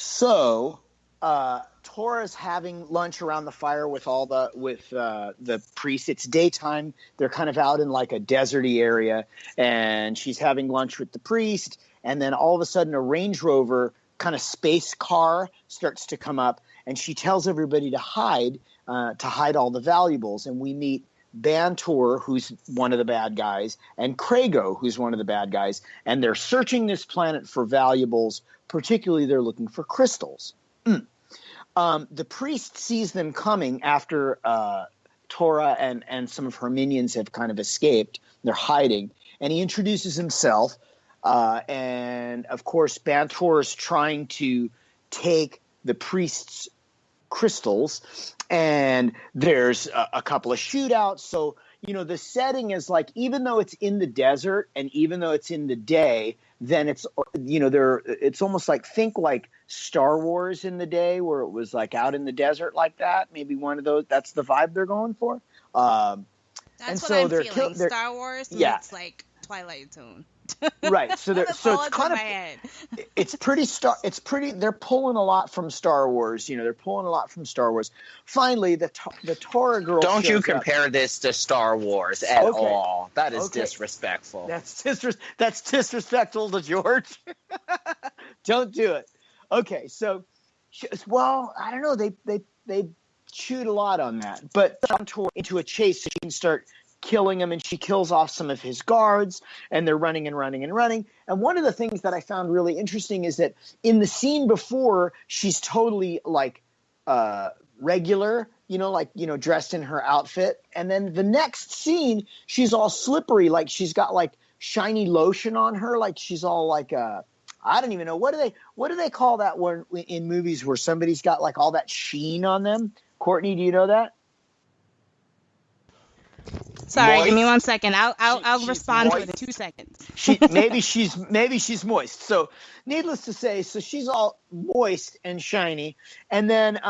So, Tora's having lunch around the fire with the priests. It's daytime. They're kind of out in like a deserty area, and she's having lunch with the priest. And then all of a sudden, a Range Rover kind of space car starts to come up, and she tells everybody to hide all the valuables. And we meet Bantor, who's one of the bad guys, and Krago, who's one of the bad guys, and they're searching this planet for valuables. Particularly, they're looking for crystals. The priest sees them coming after Tora and some of her minions have kind of escaped. They're hiding, and he introduces himself. And, of course, Bantor is trying to take the priest's crystals, and there's a couple of shootouts. So, the setting is like, even though it's in the desert and even though it's in the day, then it's, it's almost like, think like Star Wars in the day where it was like out in the desert like that. Maybe one of those, that's the vibe they're going for. That's what I'm feeling. Star Wars meets like Twilight Zone. Right. So it's kind of, they're pulling a lot from Star Wars. They're pulling a lot from Star Wars. Finally, the Tora girl. Don't you compare this to Star Wars at all. That is disrespectful. That's disrespectful to George. Don't do it. Okay. So, I don't know. They chewed a lot on that, but Tora into a chase so she can start killing him, and she kills off some of his guards, and they're running and running and running. And one of the things that I found really interesting is that in the scene before, she's totally like regular, dressed in her outfit. And then the next scene, she's all slippery, like she's got like shiny lotion on her, like she's all like I don't even know, what do they call that one in movies where somebody's got like all that sheen on them? Courtney, do you know that? Sorry, moist. Give me 1 second. I'll respond to it in 2 seconds. Maybe she's moist. So, needless to say, she's all moist and shiny. And then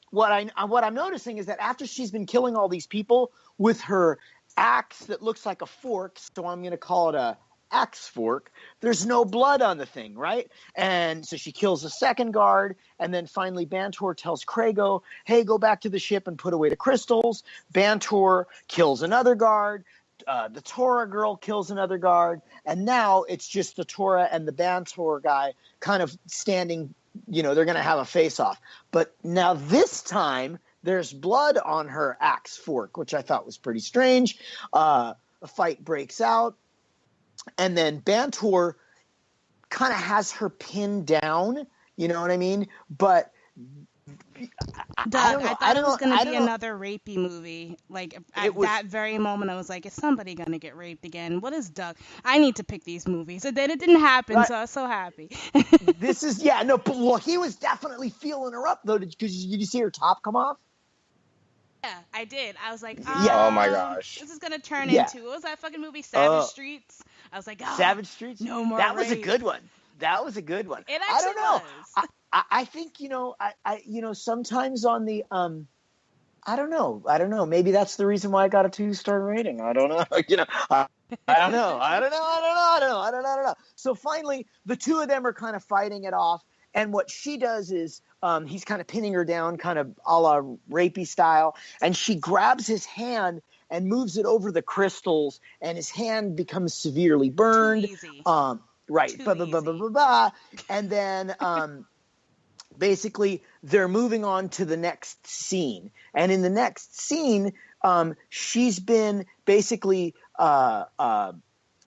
what I'm noticing is that after she's been killing all these people with her axe that looks like a fork, so I'm going to call it a axe fork, there's no blood on the thing, right? And so she kills the second guard, and then finally Bantor tells Krago, hey, go back to the ship and put away the crystals. Bantor kills another guard. The Tora girl kills another guard, and now it's just the Tora and the Bantor guy kind of standing, they're going to have a face-off. But now this time there's blood on her axe fork, which I thought was pretty strange. A fight breaks out. And then Bantor kind of has her pinned down, you know what I mean? But Doug, I thought it was going to be another rapey movie. Like at that very moment, I was like, is somebody going to get raped again? What is Doug? I need to pick these movies. And then it didn't happen, so I was so happy. Well, he was definitely feeling her up, though. Did you see her top come off? Yeah, I did. I was like, oh my gosh. This is going to turn into, what was that fucking movie, Savage Streets? I was like, Savage Streets? No more That rape. was a good one. It actually I don't know. was. I think, I sometimes on the, I don't know. Maybe that's the reason why I got a 2-star rating. I don't know. I don't know. So finally, the two of them are kind of fighting it off. And what she does is he's kind of pinning her down, kind of a la rapey style. And she grabs his hand and moves it over the crystals, and his hand becomes severely burned. Too easy. Right. And then basically they're moving on to the next scene. And in the next scene, she's been basically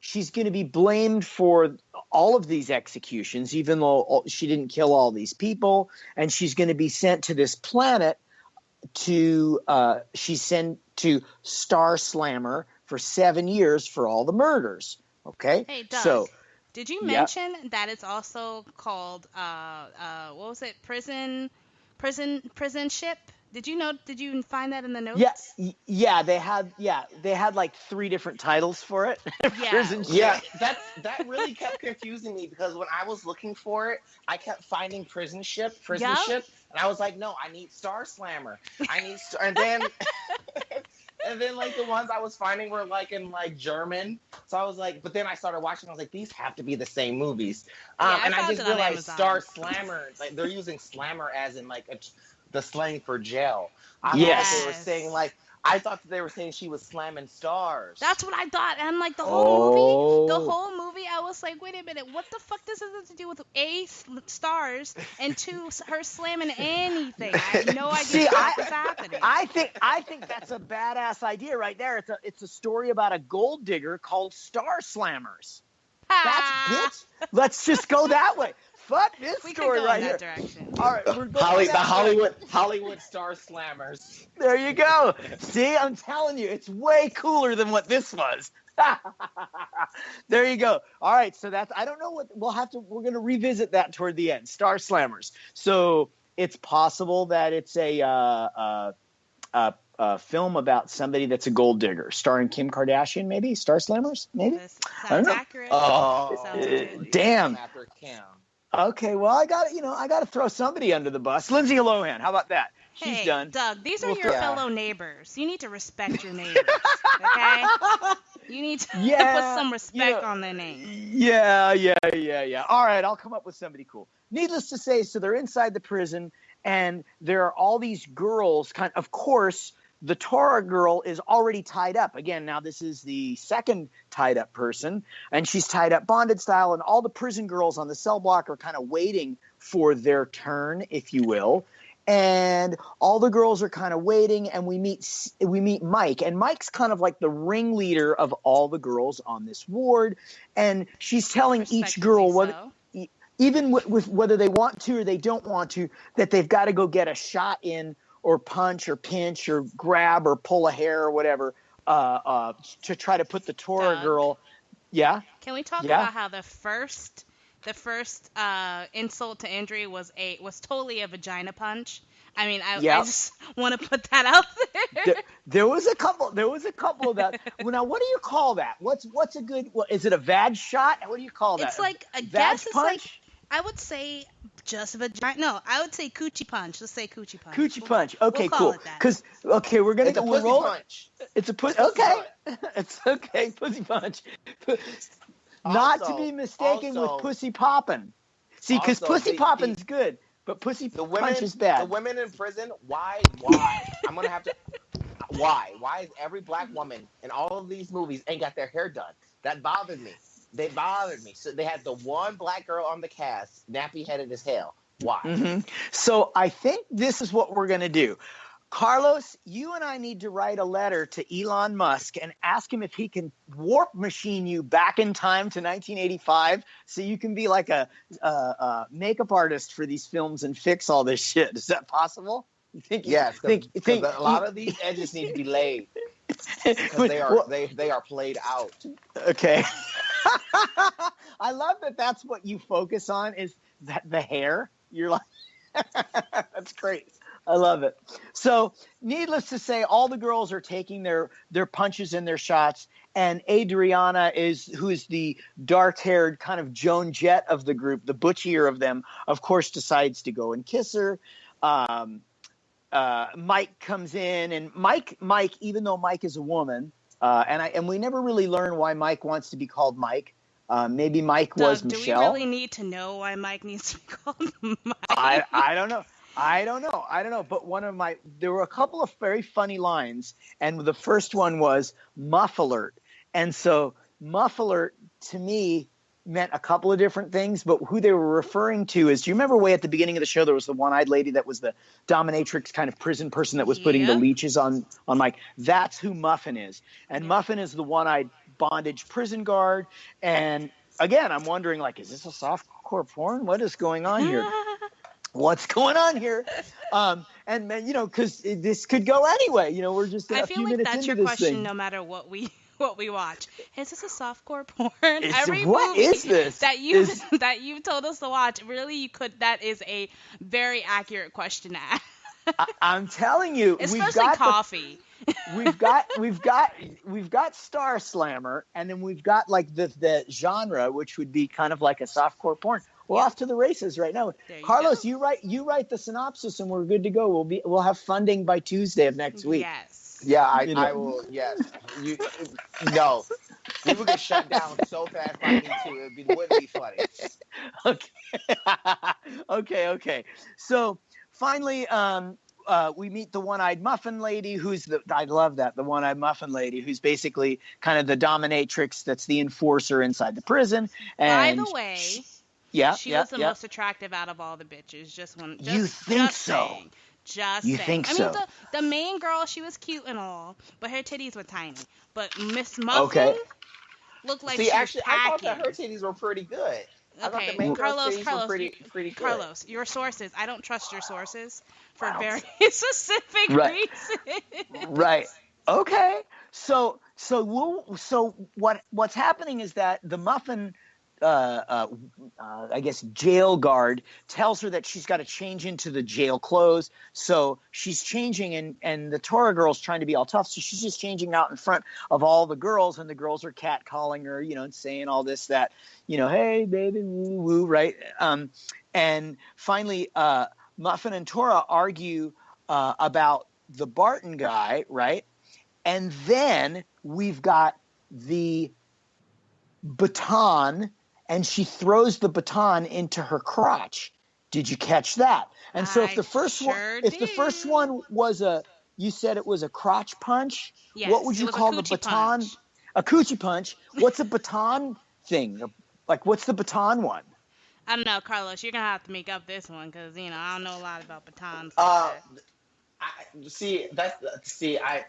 she's going to be blamed for all of these executions, even though she didn't kill all these people. And she's going to be sent to this planet she's sent to Star Slammer for 7 years for all the murders. Okay. Hey, Doug, did you mention that it's also called what was it? Prison ship? Did you find that in the notes? Yeah, they had like 3 different titles for it. Prison ship. Yeah, that really kept confusing me, because when I was looking for it, I kept finding prison ship, and I was like, no, I need Star Slammer. And then And then like the ones I was finding were like in like German. So I was like, but then I started watching. I was like, these have to be the same movies. And I found just it on realized Amazon. Star Slammer, like they're using slammer as in like the slang for jail. I thought Yes. that they were saying like. I thought that they were saying she was slamming stars. That's what I thought. And like the Oh. whole movie, I was like, wait a minute, what the fuck does this have to do with A, stars, and 2, her slamming anything? I have no idea what was happening. I think that's a badass idea right there. It's a story about a gold digger called Star Slammers. That's bitch. Let's just go that way. Fuck this we story could go right in that here. direction. All right, we're going the Hollywood Star Slammers. There you go. See, I'm telling you, it's way cooler than what this was. There you go. All right, so that's I don't know what we're going to revisit that toward the end. Star Slammers. So it's possible that it's a film about somebody that's a gold digger, starring Kim Kardashian, maybe Star Slammers, maybe. This sounds accurate. Damn. After Kim. Okay, well, I got to throw somebody under the bus. Lindsay Lohan, how about that? She's done. Doug, these are your fellow neighbors. You need to respect your neighbors, okay? You need to put some respect on their name. Yeah. All right, I'll come up with somebody cool. Needless to say, so they're inside the prison, and there are all these girls. Of course, the Tora girl is already tied up. Again, now this is the second tied up person, and she's tied up bonded style, and all the prison girls on the cell block are kind of waiting for their turn, if you will. And all the girls are kind of waiting, and we meet Mike, and Mike's kind of like the ringleader of all the girls on this ward, and she's telling each girl even with whether they want to or they don't want to, that they've got to go get a shot in or punch or pinch or grab or pull a hair or whatever to try to put the Tora girl. Yeah. Can we talk about how the first insult to injury was totally a vagina punch? I mean, I just want to put that out there. There was a couple of that. Well, now, what do you call that? What's a good? Is it a vag shot? What do you call that? It's like a vag punch. I would say just vagina. No, I would say coochie punch. Let's say coochie punch. Coochie punch. Okay, we'll cool. Because we're gonna go. It's a pussy punch. It's a pussy. Okay, it's okay. Pussy punch. Not to be mistaken with pussy popping. See, because pussy popping's good, but pussy punch is bad. The women in prison. Why? I'm gonna have to. Why? Why is every black woman in all of these movies ain't got their hair done? That bothered me. They bothered me. So they had the one black girl on the cast, nappy-headed as hell. Why? Mm-hmm. So I think this is what we're going to do. Karlos, you and I need to write a letter to Elon Musk and ask him if he can warp machine you back in time to 1985 so you can be like a makeup artist for these films and fix all this shit. Is that possible? You think? Yes. Think a lot of these edges need to be laid because they are played out. Okay. I love that that's what you focus on is that the hair. You're like, that's great. I love it. So needless to say, all the girls are taking their punches and their shots. And Adriana who is the dark-haired kind of Joan Jett of the group, the butchier of them, of course, decides to go and kiss her. Mike comes in, and Mike, even though Mike is a woman, and we never really learn why Mike wants to be called Mike. Maybe Mike was Michelle. Do we really need to know why Mike needs to be called Mike? I don't know. But there were a couple of very funny lines, and the first one was Muff Alert. And so Muff Alert to me meant a couple of different things, but who they were referring to is, do you remember way at the beginning of the show, there was the one-eyed lady that was the dominatrix kind of prison person that was putting the leeches on Mike? That's who Muffin is. And Muffin is the one-eyed bondage prison guard. And again, I'm wondering, like, is this a softcore porn? What is going on here? What's going on here? And because this could go anyway. We're just a few minutes into this thing. I feel like that's your question no matter what we watch. Is this a softcore porn? Every movie is this? that you've told us to watch, really, that is a very accurate question to ask. I'm telling you, especially coffee. We've got Star Slammer, and then we've got like the genre, which would be kind of like a softcore porn. We're off to the races right now. Karlos, you write the synopsis, and we're good to go. We'll have funding by Tuesday of next week. Yes. Yeah, You I know. will. Yes, you. No, we would get shut down so fast by Me Too. Wouldn't be funny. Okay. Okay. So finally, we meet the one-eyed muffin lady, who's I love that, the one-eyed muffin lady, who's basically kind of the dominatrix that's the enforcer inside the prison. By the And way, yeah, she yeah, was the yeah. most attractive out of all the bitches. You think Just so? saying. Just You saying. think I mean, so? the main girl, she was cute and all, but her titties were tiny. But Miss Muffin Okay. looked like See, she was actually, I thought that her packing. titties were pretty good. I thought the Okay, main girl's Carlos, titties were Carlos, pretty good. Carlos, your sources. I don't trust your sources for Wow. very specific Right. reasons. Right. Okay. So what's happening is that the muffin, I guess, jail guard tells her that she's got to change into the jail clothes. So she's changing, and the Tora girl's trying to be all tough, so she's just changing out in front of all the girls, and the girls are catcalling her, and saying all this, that, hey baby, woo woo, right? And finally, Muffin and Tora argue about the Barton guy, right? And then we've got the baton, and she throws the baton into her crotch. Did you catch that? And so if I the first one, sure if the first one was you said it was a crotch punch, what Yes, would it you was a call the coochie baton? punch. A coochie punch. What's a baton thing? Like, what's the baton one? I don't know, Carlos. You're gonna have to make up this one because I don't know a lot about batons like Uh, that. I see. I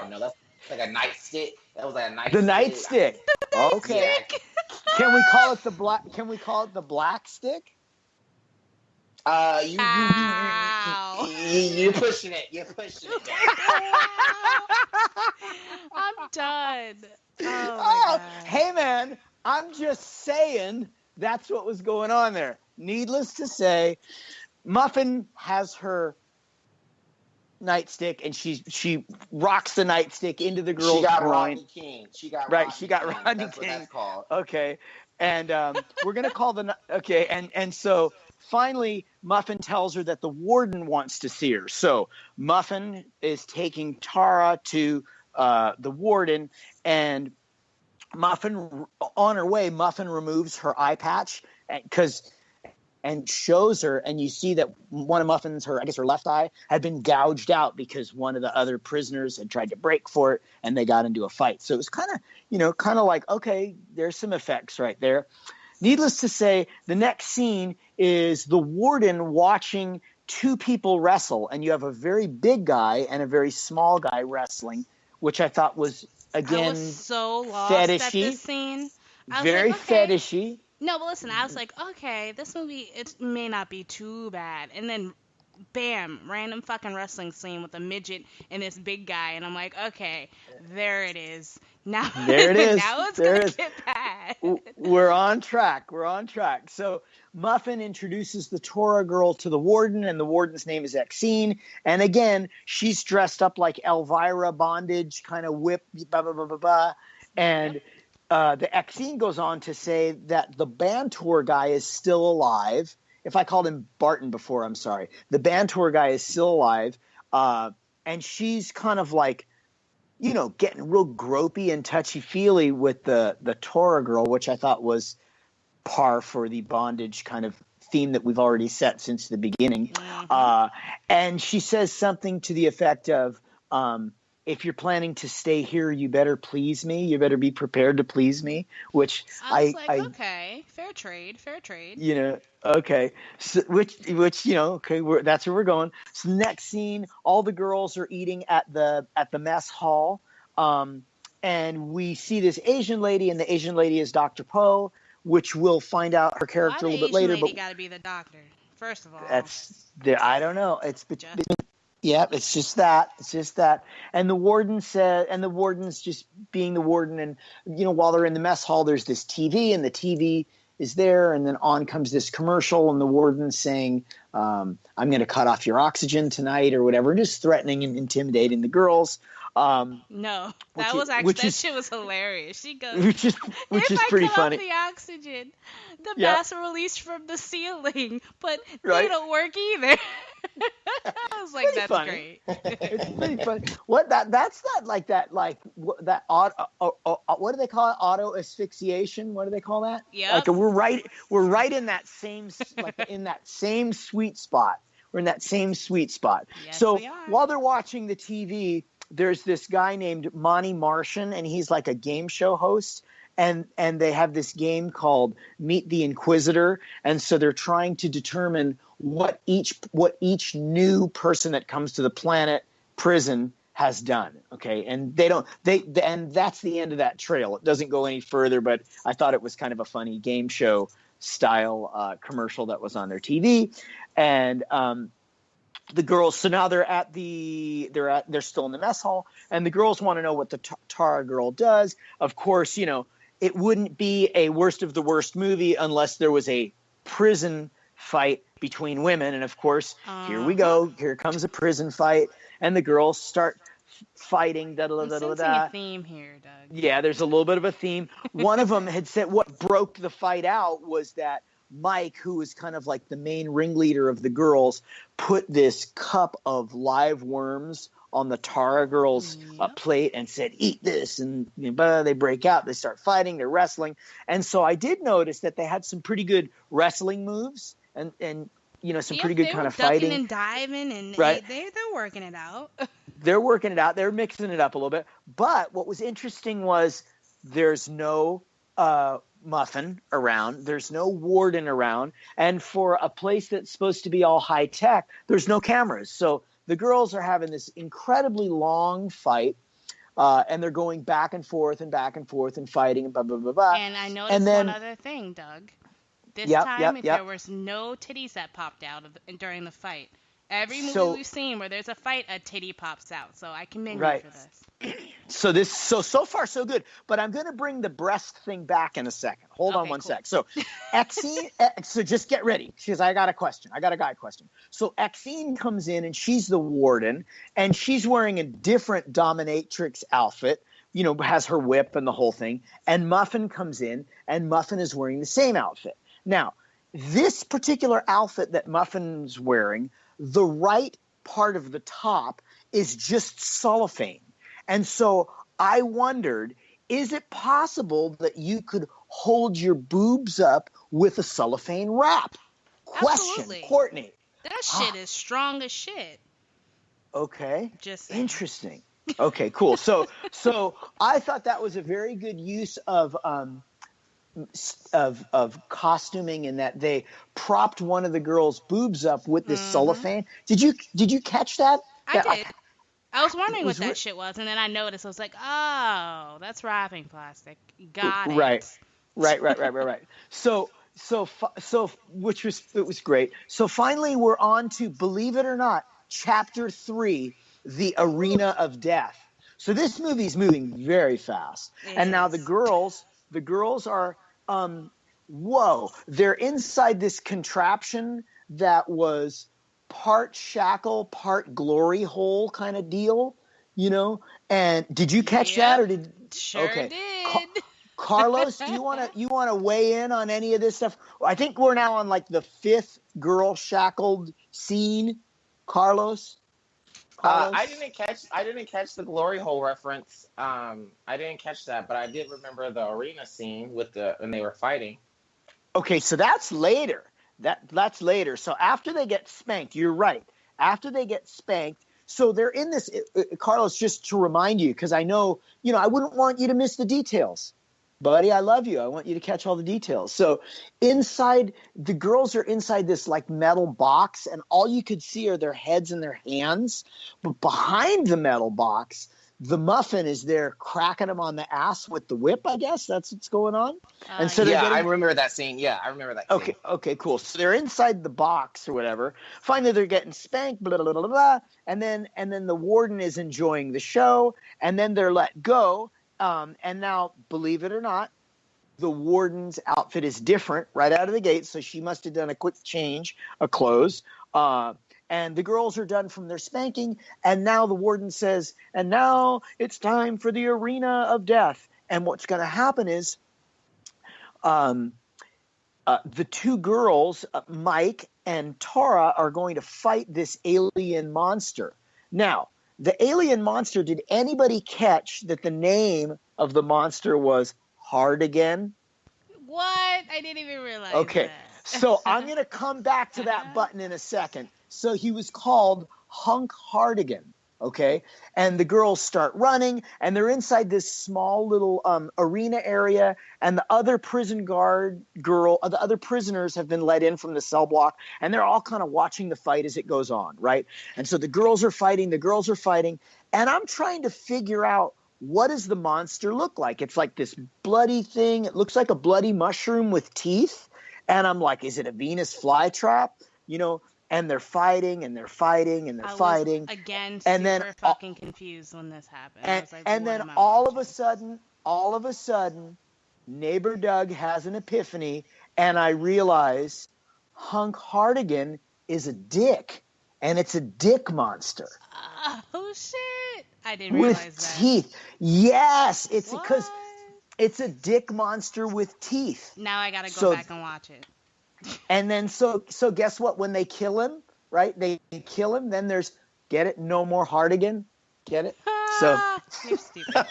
don't know. That's like a nightstick. That was like a The nightstick. nightstick. Okay. Yeah. Stick. Can we call it the black? Can we call it the black stick? Ow. You're pushing it. You're pushing it. I'm done. Oh my Oh, god. hey man, I'm just saying that's what was going on there. Needless to say, Muffin has her nightstick, and she rocks the nightstick into the She girl's got groin. Rodney King. She got Right, Rodney she got King. Rodney That's what King. that's called. Okay, and we're gonna call and so finally Muffin tells her that the warden wants to see her. So Muffin is taking Tara to the warden, and Muffin, on her way, Muffin removes her eye patch and shows her, and you see that one of Muffin's, her left eye, had been gouged out because one of the other prisoners had tried to break for it, and they got into a fight. So it was kind of like, okay, there's some effects right there. Needless to say, the next scene is the warden watching two people wrestle, and you have a very big guy and a very small guy wrestling, which I thought was, I again, was so lost at fetishy, this scene. I was very like, okay. fetishy. No, but listen, I was like, okay, this movie, it may not be too bad. And then, bam, random fucking wrestling scene with a midget and this big guy. And I'm like, okay, there it is. Now, There it is. now it's There going it to get bad. We're on track. We're on track. So Muffin introduces the Tora girl to the warden, and the warden's name is Exene. And again, she's dressed up like Elvira Bondage, kind of whip, blah, blah, blah, blah, blah. And the Exene goes on to say that the Bantor guy is still alive. If I called him Barton before, I'm sorry. The Bantor guy is still alive. And she's kind of like, getting real gropey and touchy-feely with the Tora girl, which I thought was par for the bondage kind of theme that we've already set since the beginning. Mm-hmm. And she says something to the effect of, if you're planning to stay here, you better please me. You better be prepared to please me, which I was like, okay, fair trade. okay. So, which okay, that's where we're going. So next scene, all the girls are eating at the mess hall, and we see this Asian lady, and the Asian lady is Dr. Poe, which we'll find out her character a little bit later. Why the Asian lady got to be the doctor? First of all, I don't know. Yeah, it's just that. And the warden's just being the warden. And, while they're in the mess hall, there's this TV, and the TV is there. And then on comes this commercial, and the warden's saying, I'm going to cut off your oxygen tonight or whatever, just threatening and intimidating the girls. No, that shit was hilarious. She goes, which is pretty funny. Off the oxygen, the mass released from the ceiling, but they don't work either. I was like, Pretty that's funny. great. It's pretty funny. What that's not like that that what do they call it? Auto asphyxiation. What do they call that? Yep. Like we're right in that same in that same sweet spot. We're in that same sweet spot. Yes, So we are. while they're watching the TV, there's this guy named Monty Martian, and he's like a game show host. And they have this game called Meet the Inquisitor, and so they're trying to determine what each new person that comes to the planet prison has done. Okay, and and that's the end of that trail. It doesn't go any further, but I thought it was kind of a funny game show style commercial that was on their TV, and the girls. So now they're still in the mess hall, and the girls want to know what the Tara girl does. Of course, it wouldn't be a worst of the worst movie unless there was a prison fight between women. And of course, here we go. Here comes a prison fight, and the girls start fighting. I'm sensing a theme here, Doug. Yeah, there's a little bit of a theme. One of them had said what broke the fight out was that Mike, who was kind of like the main ringleader of the girls, put this cup of live worms on the Tara girls' plate and said, "Eat this," and they break out. They start fighting. They're wrestling, and so I did notice that they had some pretty good wrestling moves and some pretty good kind of fighting and diving, and right. They're working it out. They're working it out. They're mixing it up a little bit. But what was interesting was there's no Muffin around. There's no warden around, and for a place that's supposed to be all high tech, there's no cameras. So the girls are having this incredibly long fight, and they're going back and forth and fighting and blah, blah, blah, blah. And I noticed one other thing, Doug. This time, there was no titties that popped out during the fight. Every movie we've seen where there's a fight, a titty pops out. So I commend you for this. So far so good. But I'm going to bring the breast thing back in a second. Hold on one sec. So Exene, so just get ready because I got a question. I got a guy question. So Exene comes in and she's the warden and she's wearing a different dominatrix outfit, has her whip and the whole thing. And Muffin comes in and Muffin is wearing the same outfit. Now, this particular outfit that Muffin's wearing, the right part of the top is just cellophane. And so I wondered, is it possible that you could hold your boobs up with a cellophane wrap? Question, Absolutely. Courtney. That shit is strong as shit. Okay. Just saying. Interesting. Okay, cool. So I thought that was a very good use of costuming in that they propped one of the girls' boobs up with this cellophane. Did you catch that? I did. I was wondering what that shit was, and then I noticed. I was like, "Oh, that's wrapping plastic. Got it." Right. So it was great. So finally, we're on to, believe it or not, Chapter 3, The Arena of Death. So this movie's moving very fast, and now the girls are they're inside this contraption that was part shackle, part glory hole kind of deal, and did you catch that or did did. Karlos, do you want to weigh in on any of this stuff? I think we're now on like the 5th girl shackled scene. Karlos? I didn't catch the glory hole reference. I didn't catch that, but I did remember the arena scene when they were fighting. Okay, so that's later. That's later. So after they get spanked, you're right. After they get spanked, so they're in this. Karlos, just to remind you, because I know, I wouldn't want you to miss the details, buddy. I love you. I want you to catch all the details. So the girls are inside this like metal box, and all you could see are their heads and their hands. But behind the metal box, the Muffin is there cracking them on the ass with the whip, I guess. That's what's going on. And so I remember that scene. Yeah, I remember that scene. Okay, cool. So they're inside the box or whatever. Finally, they're getting spanked, blah, blah, blah, blah, blah. And then the warden is enjoying the show, and then they're let go. And now, believe it or not, the warden's outfit is different right out of the gate, so she must have done a quick change of clothes. And the girls are done from their spanking, and now the warden says, and now it's time for the arena of death. And what's going to happen is the two girls, Mike and Tara, are going to fight this alien monster. Now, the alien monster, did anybody catch that the name of the monster was Hardigan? What? I didn't even realize Okay, that. so I'm going to come back to that button in a second. So he was called Hunk Hardigan. Okay, and the girls start running, and they're inside this small little arena area, and the other the other prisoners have been let in from the cell block, and they're all kind of watching the fight as it goes on, right? And so the girls are fighting, and I'm trying to figure out, what does the monster look like? It's like this bloody thing. It looks like a bloody mushroom with teeth, and I'm like, is it a Venus flytrap? And they're fighting and they're fighting and they're fighting. Again, and super then fucking confused when this happened. I was like, and then all of a sudden, neighbor Doug has an epiphany, and I realize Hunk Hardigan is a dick, and it's a dick monster. Oh shit! I didn't realize that. With teeth. Yes, it's because it's a dick monster with teeth. Now I gotta go back and watch it. And then so guess what? When they kill him, right? They kill him. Then there's, get it? No more Hardigan. Get it? So you're stupid.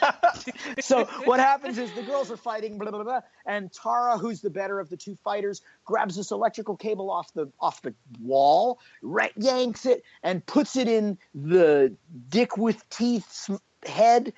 So what happens is the girls are fighting, blah, blah, blah, and Tara, who's the better of the two fighters, grabs this electrical cable off the wall, yanks it, and puts it in the dick with teeth head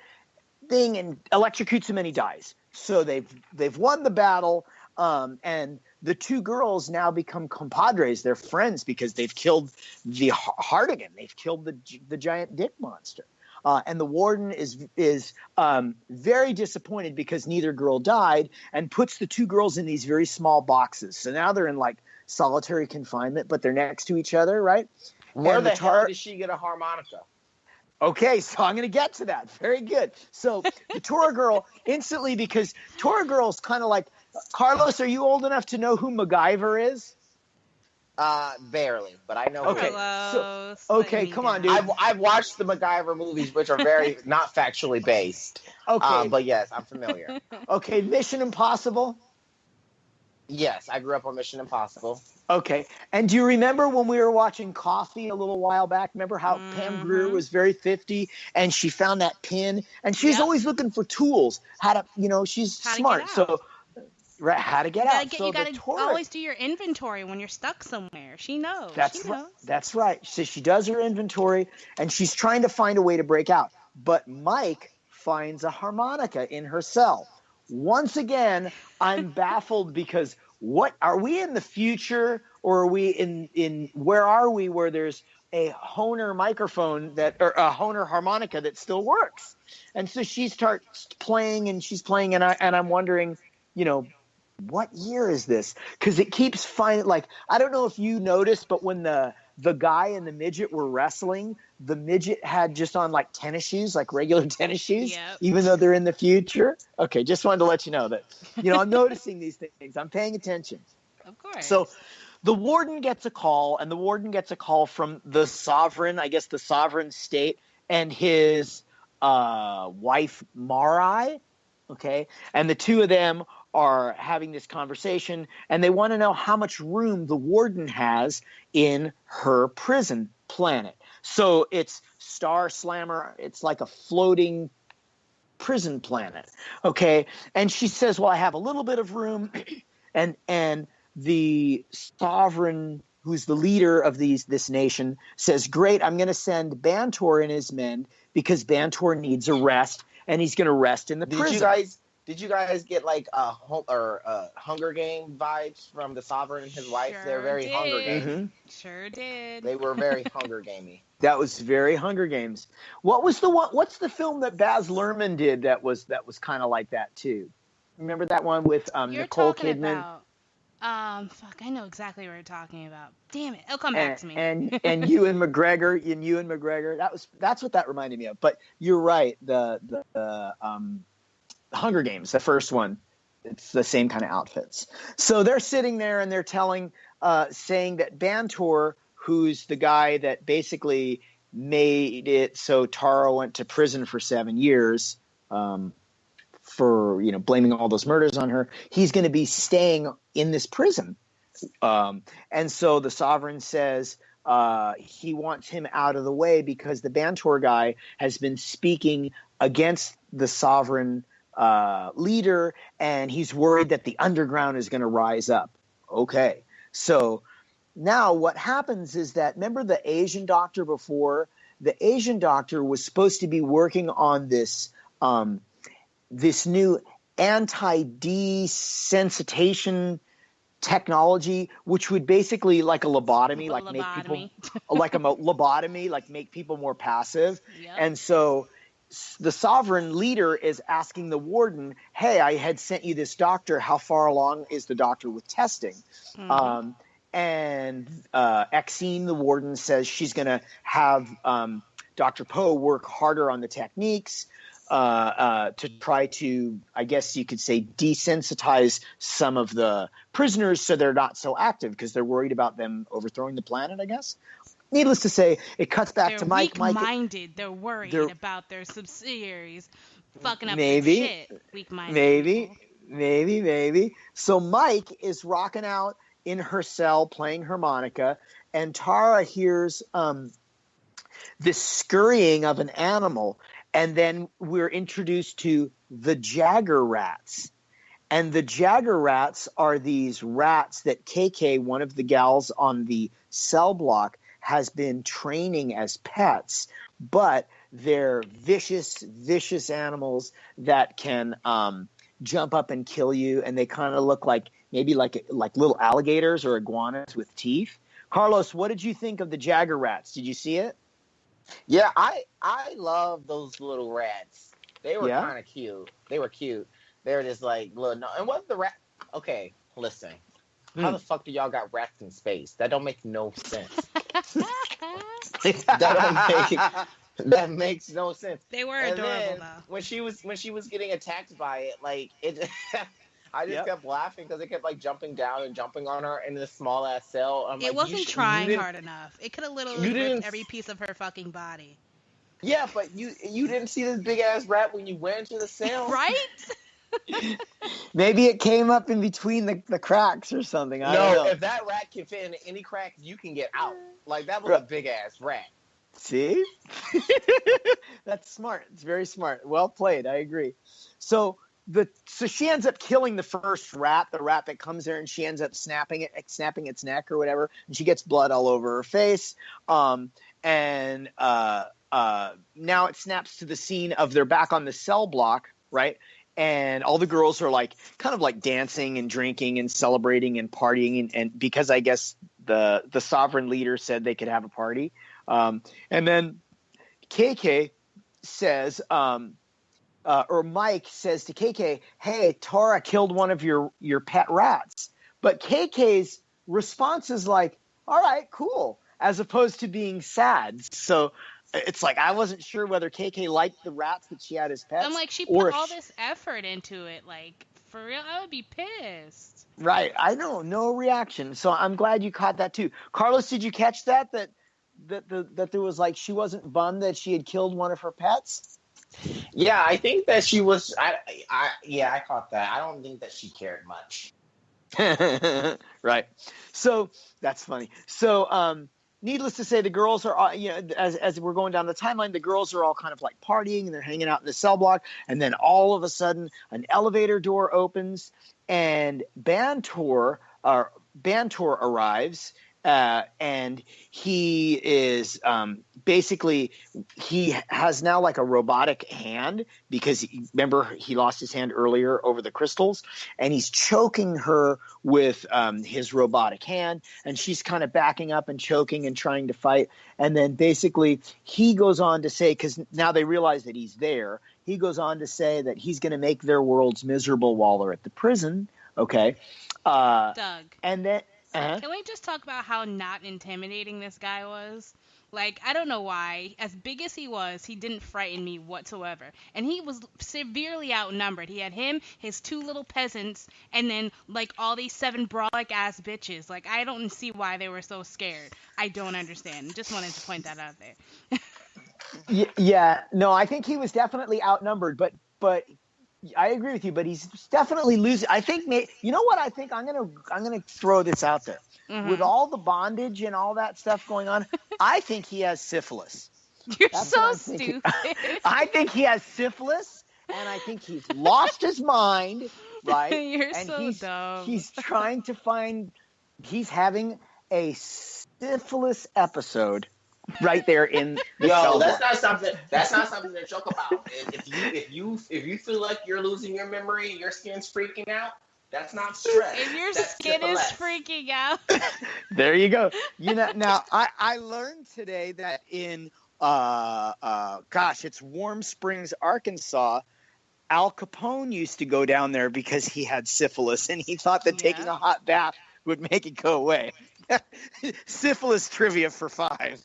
thing and electrocutes him, and he dies. So they've won the battle, and the two girls now become compadres. They're friends because they've killed the Hardigan. They've killed the giant dick monster. And the warden is very disappointed because neither girl died, and puts the two girls in these very small boxes. So now they're in like solitary confinement, but they're next to each other, right? Where the hell did she get a harmonica? Okay, so I'm going to get to that. Very good. So the Tora girl instantly, because Tora girl's kind of like, Karlos, are you old enough to know who MacGyver is? Barely, but I know. Okay, come on, dude. I've watched the MacGyver movies, which are very not factually based. Okay, but yes, I'm familiar. Okay, Mission Impossible. Yes, I grew up on Mission Impossible. Okay, and do you remember when we were watching Coffee a little while back? Remember how Pam Grier was very 50, and she found that pin, and she's always looking for tools. She's smart, so. Right, how to get out. You gotta always do your inventory when you're stuck somewhere. She knows. That's right. So she does her inventory, and she's trying to find a way to break out. But Mike finds a harmonica in her cell. Once again, I'm baffled because what are we in the future, or are we in where are we where there's a Hohner microphone or a Hohner harmonica that still works? And so she starts playing, and I'm wondering, what year is this? Because it keeps finding, like, I don't know if you noticed, but when the guy and the midget were wrestling, the midget had just on like tennis shoes, like regular tennis shoes, even though they're in the future. Okay, just wanted to let you know that, I'm noticing these things. I'm paying attention. Of course. So the warden gets a call, from the sovereign, I guess the sovereign state, and his wife, Marai. Okay, and the two of them are having this conversation, and they want to know how much room the warden has in her prison planet. So it's Star Slammer. It's like a floating prison planet. Okay. And she says, well, I have a little bit of room. and the sovereign, who's the leader of this nation, says, great, I'm going to send Bantor and his men because Bantor needs a rest, and he's going to rest in the prison. Did you guys get like Hunger Game vibes from the Sovereign and his wife? They're very Hunger Gamey. Mm-hmm. Sure did. They were very Hunger Gamey. That was very Hunger Games. What's the film that Baz Luhrmann did that was kind of like that too? Remember that one with Nicole Kidman? Fuck, I know exactly what you're talking about. Damn it, it'll come back to me. And Ewan McGregor. That's what that reminded me of. But you're right. The Hunger Games, the first one, it's the same kind of outfits. So they're sitting there and they're saying that Bantor, who's the guy that basically made it so Tara went to prison for 7 years, for blaming all those murders on her. He's going to be staying in this prison. And so the Sovereign says he wants him out of the way because the Bantor guy has been speaking against the Sovereign leader, and he's worried that the underground is going to rise up. Okay, so now what happens is that, remember the Asian doctor before? The Asian doctor was supposed to be working on this this new anti-desensitization technology, which would basically like a lobotomy, make people more passive. Yep. And so the Sovereign leader is asking the warden, hey, I had sent you this doctor. How far along is the doctor with testing? Mm-hmm. And Exene, the warden, says she's going to have Dr. Poe work harder on the techniques to try to, I guess you could say, desensitize some of the prisoners so they're not so active because they're worried about them overthrowing the planet, I guess. Needless to say, it cuts back to Mike. Weak-minded. They're worried about their subsidiaries fucking up their shit. Weak-minded. Maybe. So Mike is rocking out in her cell playing harmonica, and Tara hears this scurrying of an animal, and then we're introduced to the Jagger rats. And the Jagger rats are these rats that KK, one of the gals on the cell block, has been training as pets, but they're vicious animals that can jump up and kill you, and they kind of look like maybe like little alligators or iguanas with teeth. Karlos, what did you think of the Jagger rats? Did you see it? Yeah, I love those little rats. They were kind of cute. They were cute. They were just like little. And what the rat? Okay, listen. How the fuck do y'all got rats in space? That don't make no sense. That makes no sense. They were adorable though. When she was getting attacked by it, like it, I just kept laughing because it kept like jumping down and jumping on her in this small ass cell. It wasn't trying hard enough. It could have literally ripped every piece of her fucking body. Yeah, but you didn't see this big ass rat when you went into the cell, right? Maybe it came up in between the cracks or something. I don't know. If that rat can fit into any crack, you can get out. Like, that was a big ass rat. See? That's smart. It's very smart. Well played. I agree. So she ends up killing the first rat, the rat that comes there, and she ends up snapping its neck or whatever, and she gets blood all over her face. Now it snaps to the scene of they're back on the cell block, right? And all the girls are like kind of like dancing and drinking and celebrating and partying, and because I guess the Sovereign leader said they could have a party. And then KK says, or Mike says to KK, hey, Tara killed one of your pet rats. But KK's response is like, all right, cool, as opposed to being sad. So it's like I wasn't sure whether KK liked the rats that she had as pets. I'm like, she put all this effort into it. Like, for real, I would be pissed. Right. I know. No reaction. So I'm glad you caught that too. Karlos, did you catch that there was like she wasn't bummed that she had killed one of her pets? Yeah, I think that she was. I caught that. I don't think that she cared much. Right. So that's funny. So needless to say, the girls are, as we're going down the timeline, the girls are all kind of like partying and they're hanging out in the cell block. And then all of a sudden, an elevator door opens and Bantor arrives. And he is basically, he has now like a robotic hand because remember he lost his hand earlier over the crystals, and he's choking her with his robotic hand, and she's kind of backing up and choking and trying to fight. And then basically he goes on to say, because now they realize that he's there, he goes on to say that he's going to make their worlds miserable while they're at the prison. Okay. Doug. And then. Can we just talk about how not intimidating this guy was? Like, I don't know why. As big as he was, he didn't frighten me whatsoever. And he was severely outnumbered. He had him, his two little peasants, and then, like, all these 7 brolic-ass bitches. Like, I don't see why they were so scared. I don't understand. Just wanted to point that out there. Yeah. No, I think he was definitely outnumbered. But I agree with you, but he's definitely losing. I think, you know what? I think I'm gonna throw this out there. With all the bondage and all that stuff going on, I think he has syphilis. You're That's so what I'm thinking. stupid. I think he has syphilis, and I think he's lost his mind, right? You're And so dumb. he's trying to find. He's having a syphilis episode right there in the cell Yo, block. that's not something to joke about. If you feel like you're losing your memory and your skin's freaking out, that's not stress. If your That's skin is syphilis. freaking out. There you go. Now I learned today that in it's Warm Springs, Arkansas. Al Capone used to go down there because he had syphilis, and he thought that taking a hot bath would make it go away. Syphilis trivia for 5.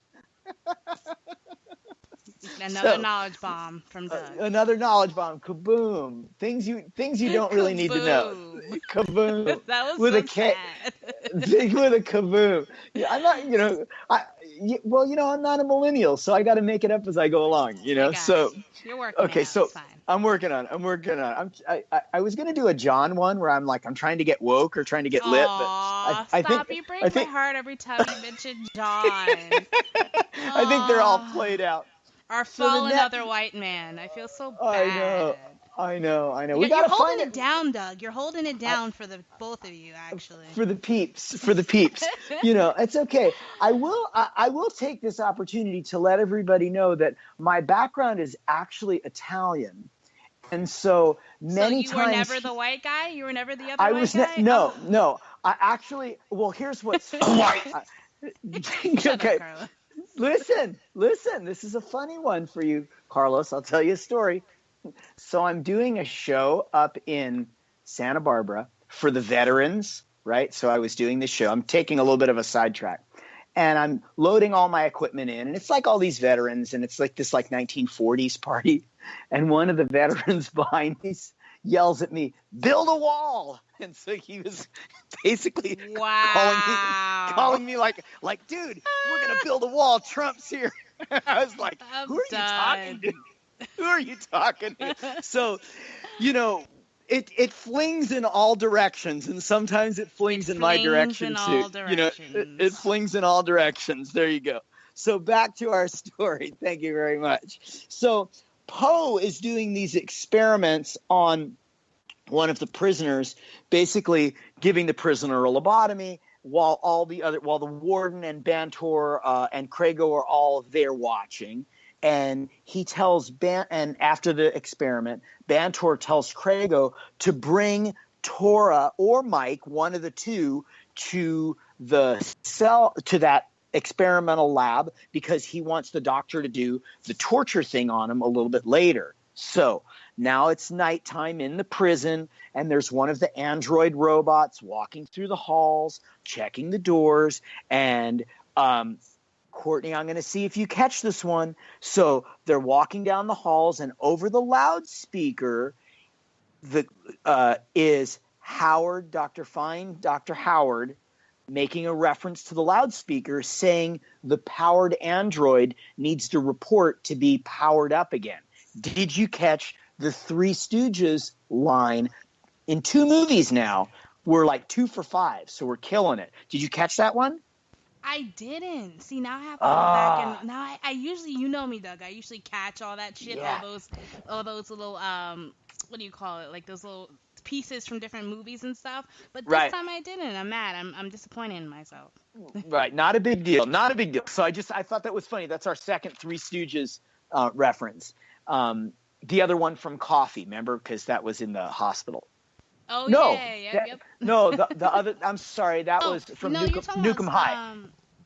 Another knowledge bomb from Doug. Another knowledge bomb. Kaboom. Things you don't really need to know. Kaboom. That was with so a K. sad. With a kaboom. Yeah, I'm not. I'm not a millennial, so I got to make it up as I go along. So you're working. Okay, so it's fine. I'm working on. I was gonna do a John one where I'm trying to get woke or trying to get lit, but I think you break my heart every time you mention John. I think they're all played out. Our fallen other white man. I feel so bad. I know. You're holding it down, Doug. You're holding it down for the both of you, actually. For the peeps. It's okay. I will take this opportunity to let everybody know that my background is actually Italian. And so many times... So you were never the white guy? You were never the other white guy? No. I actually... Well, here's what's... White. Shut up, Carlos. Listen. This is a funny one for you, Carlos. I'll tell you a story. So I'm doing a show up in Santa Barbara for the veterans, right? So I was doing this show. I'm taking a little bit of a sidetrack. And I'm loading all my equipment in. And it's like all these veterans. And it's like this 1940s party. And one of the veterans behind me yells at me, "Build a wall!" And so he was basically calling me like, dude, we're going to build a wall. Trump's here. I was like, who are you talking to? Who are you talking to? So, it flings in all directions, and sometimes it flings in my direction too. It flings in all directions. There you go. So back to our story. Thank you very much. So Poe is doing these experiments on one of the prisoners, basically giving the prisoner a lobotomy, while the warden and Bantor and Krago are all there watching. And he tells and after the experiment, Bantor tells Krago to bring Tora or Mike, one of the two, to the cell, to that experimental lab, because he wants the doctor to do the torture thing on him a little bit later. So now it's nighttime in the prison, and there's one of the android robots walking through the halls, checking the doors, and Courtney, I'm going to see if you catch this one. So they're walking down the halls, and over the loudspeaker is Howard, Dr. Howard, making a reference to the loudspeaker, saying the powered android needs to report to be powered up again. Did you catch the Three Stooges line? In 2 movies now, we're 2 for 5, so we're killing it. Did you catch that one? I didn't. See, now I have to go back and now I usually, you know me, Doug. I usually catch all that shit, all those little what do you call it? Like those little pieces from different movies and stuff. But this time I didn't. I'm mad. I'm disappointed in myself. Right. Not a big deal. So I thought that was funny. That's our second Three Stooges reference. The other one from Coffee, remember? Because that was in the hospital. Oh, no, yep. No, the other. I'm sorry, that was from Nukem High.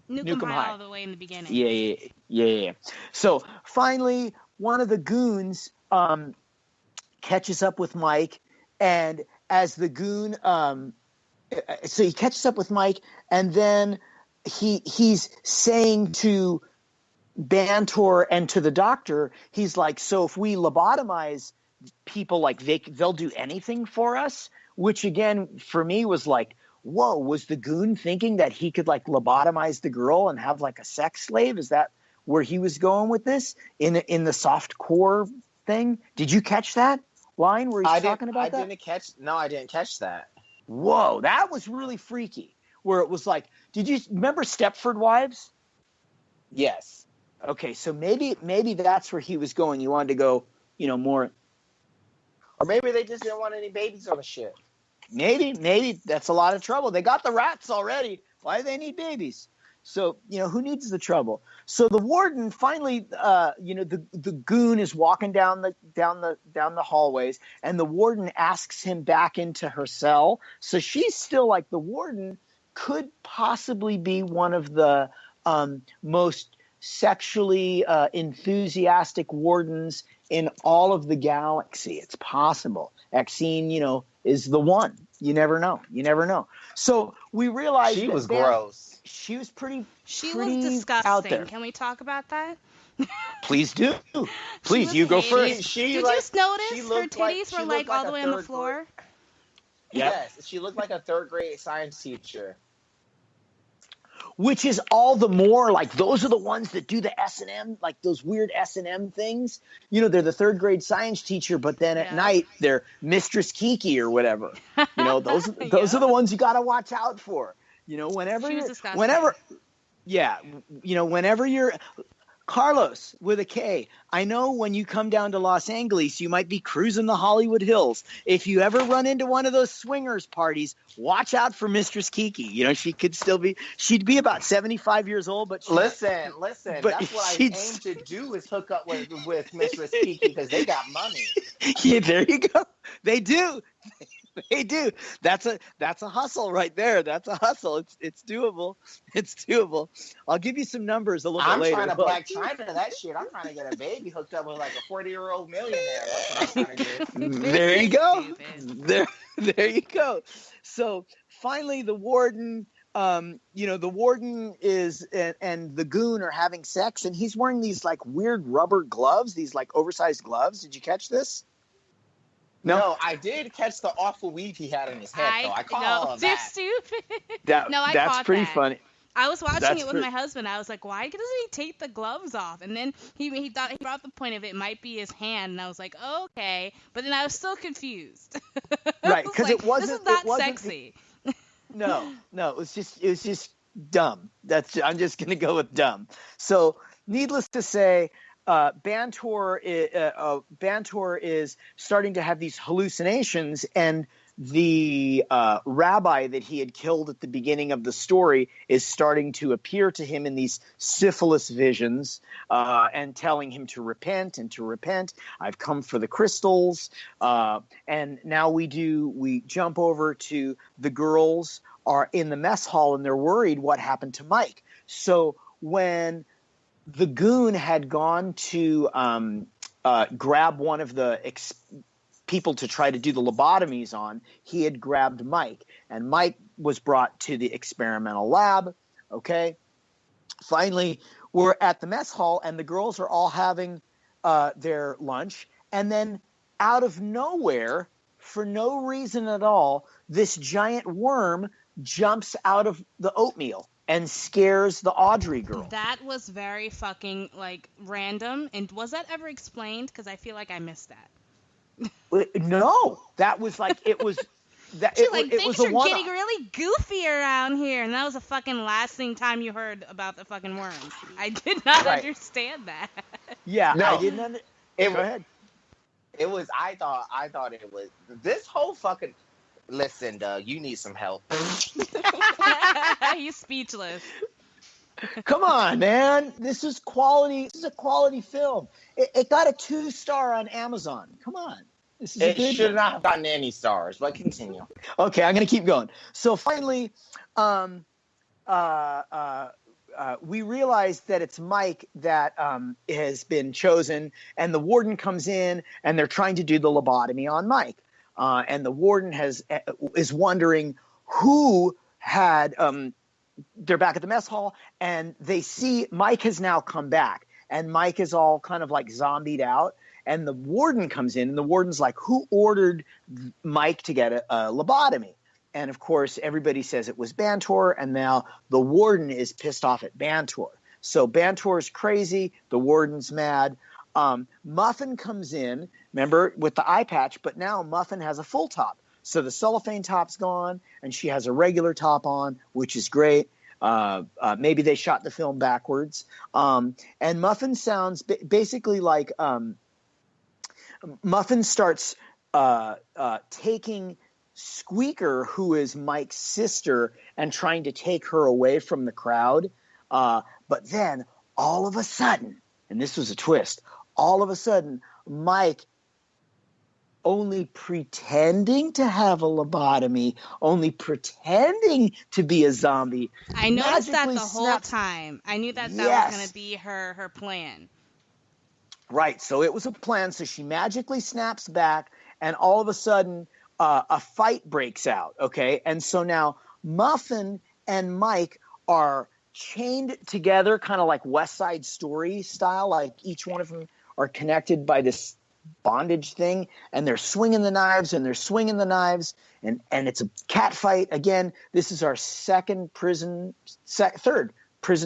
Nukem High, all the way in the beginning. Yeah. So finally, one of the goons catches up with Mike, and as the goon, so he catches up with Mike, and then he's saying to Bantor and to the doctor, he's like, so if we lobotomize people, they'll do anything for us, which again for me was like, whoa, was the goon thinking that he could lobotomize the girl and have a sex slave? Is that where he was going with this in the soft core thing? Did you catch that? line where he's talking about that? I didn't catch that. Whoa, that was really freaky. Where it was like, did you remember Stepford Wives? Yes. Okay, so maybe that's where he was going. You wanted to go, more. Or maybe they just didn't want any babies on the ship. Maybe that's a lot of trouble. They got the rats already. Why do they need babies? So, who needs the trouble? So the warden finally, the goon is walking down the hallways, and the warden asks him back into her cell. So she's still like, the warden could possibly be one of the most sexually enthusiastic wardens in all of the galaxy. It's possible. Exene, is the one. You never know. So we realized she was gross. She was pretty. She pretty was disgusting. out there. Can we talk about that? Please do. Please, you go first. Did you notice her titties were like all the way on the floor? Yes, she looked like a third grade science teacher. Which is all the more like, those are the ones that do the S&M, like those weird S&M things. They're the third grade science teacher, but then at night they're Mistress Kiki or whatever. Those are the ones you got to watch out for. Whenever you're Karlos with a K. I know when you come down to Los Angeles, you might be cruising the Hollywood Hills. If you ever run into one of those swingers parties, watch out for Mistress Kiki. She'd be about 75 years old, but listen. But that's what I aim to do, is hook up with Mistress Kiki, because they got money. Yeah, there you go. They do. They do. That's a hustle right there. That's a hustle. It's doable. It's doable. I'll give you some numbers a little bit later. I'm trying to Black China that shit. I'm trying to get a baby hooked up with like a 40-year-old millionaire. That's what I'm trying to do. There you go. There you go. So finally, the warden. The warden is and the goon are having sex, and he's wearing these like weird rubber gloves, these like oversized gloves. Did you catch this? No, I did catch the awful weave he had in his head, though. I caught all of that. You're stupid. That's pretty funny. I was watching it with my husband. I was like, why doesn't he take the gloves off? And then he thought he brought up the point of it might be his hand, and I was like, okay. But then I was still confused. Right, because it wasn't. This is not sexy. No, it was just dumb. I'm just gonna go with dumb. So, needless to say, Bantor is starting to have these hallucinations, and the rabbi that he had killed at the beginning of the story is starting to appear to him in these syphilis visions, and telling him to repent and to repent. I've come for the crystals. And now we jump over to the girls are in the mess hall, and they're worried what happened to Mike. So when the goon had gone to grab one of the people to try to do the lobotomies on, he had grabbed Mike, and Mike was brought to the experimental lab. Okay. Finally, we're at the mess hall, and the girls are all having their lunch, and then out of nowhere, for no reason at all, this giant worm jumps out of the oatmeal and scares the Audrey girl. That was very fucking random. And was that ever explained? Because I feel like I missed that. No, that was it was that She's it things was are getting really goofy around here, and that was the fucking lasting time you heard about the fucking worm. I did not understand that. Yeah, no, I didn't. Go ahead. It was. I thought it was this whole fucking. Listen, Doug, you need some help. He's speechless. Come on, man. This is quality. This is a quality film. It got a 2-star on Amazon. Come on. This is it should not have gotten any stars, but continue. Okay, I'm going to keep going. So finally, we realize that it's Mike that has been chosen, and the warden comes in, and they're trying to do the lobotomy on Mike. And the warden is wondering who had they're back at the mess hall, and they see Mike has now come back, and Mike is all kind of zombied out, and the warden comes in, and the warden's like, who ordered Mike to get a lobotomy? And of course, everybody says it was Bantor, and now the warden is pissed off at Bantor. So Bantor's crazy, the warden's mad. Muffin comes in. remember, with the eye patch, but now Muffin has a full top. So the cellophane top's gone, and she has a regular top on, which is great. Maybe they shot the film backwards. And Muffin sounds basically like Muffin starts taking Squeaker, who is Mike's sister, and trying to take her away from the crowd. But then all of a sudden, and this was a twist, all of a sudden, Mike, only pretending to have a lobotomy, only pretending to be a zombie. I noticed that the whole snaps. time. I knew that that Yes. was going to be her plan. Right. So it was a plan. So she magically snaps back, and all of a sudden, a fight breaks out. Okay. And so now Muffin and Mike are chained together, kind of like West Side Story style. Like each one of them are connected by this bondage thing, and they're swinging the knives, and and it's a cat fight. Again, this is our third prison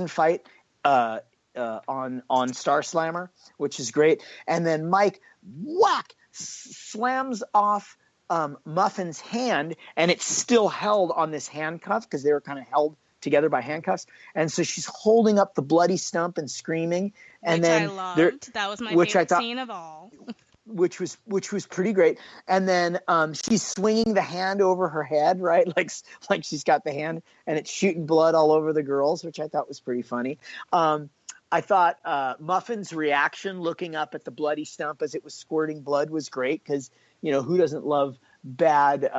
fight on Star Slammer, which is great. And then Mike slams off Muffin's hand, and it's still held on this handcuff because they were kind of held together by handcuffs. And so she's holding up the bloody stump and screaming. And which then I loved. That was my favorite scene of all. which was pretty great. And then she's swinging the hand over her head, right? Like she's got the hand, and it's shooting blood all over the girls, which I thought was pretty funny. I thought Muffin's reaction looking up at the bloody stump as it was squirting blood was great because, who doesn't love bad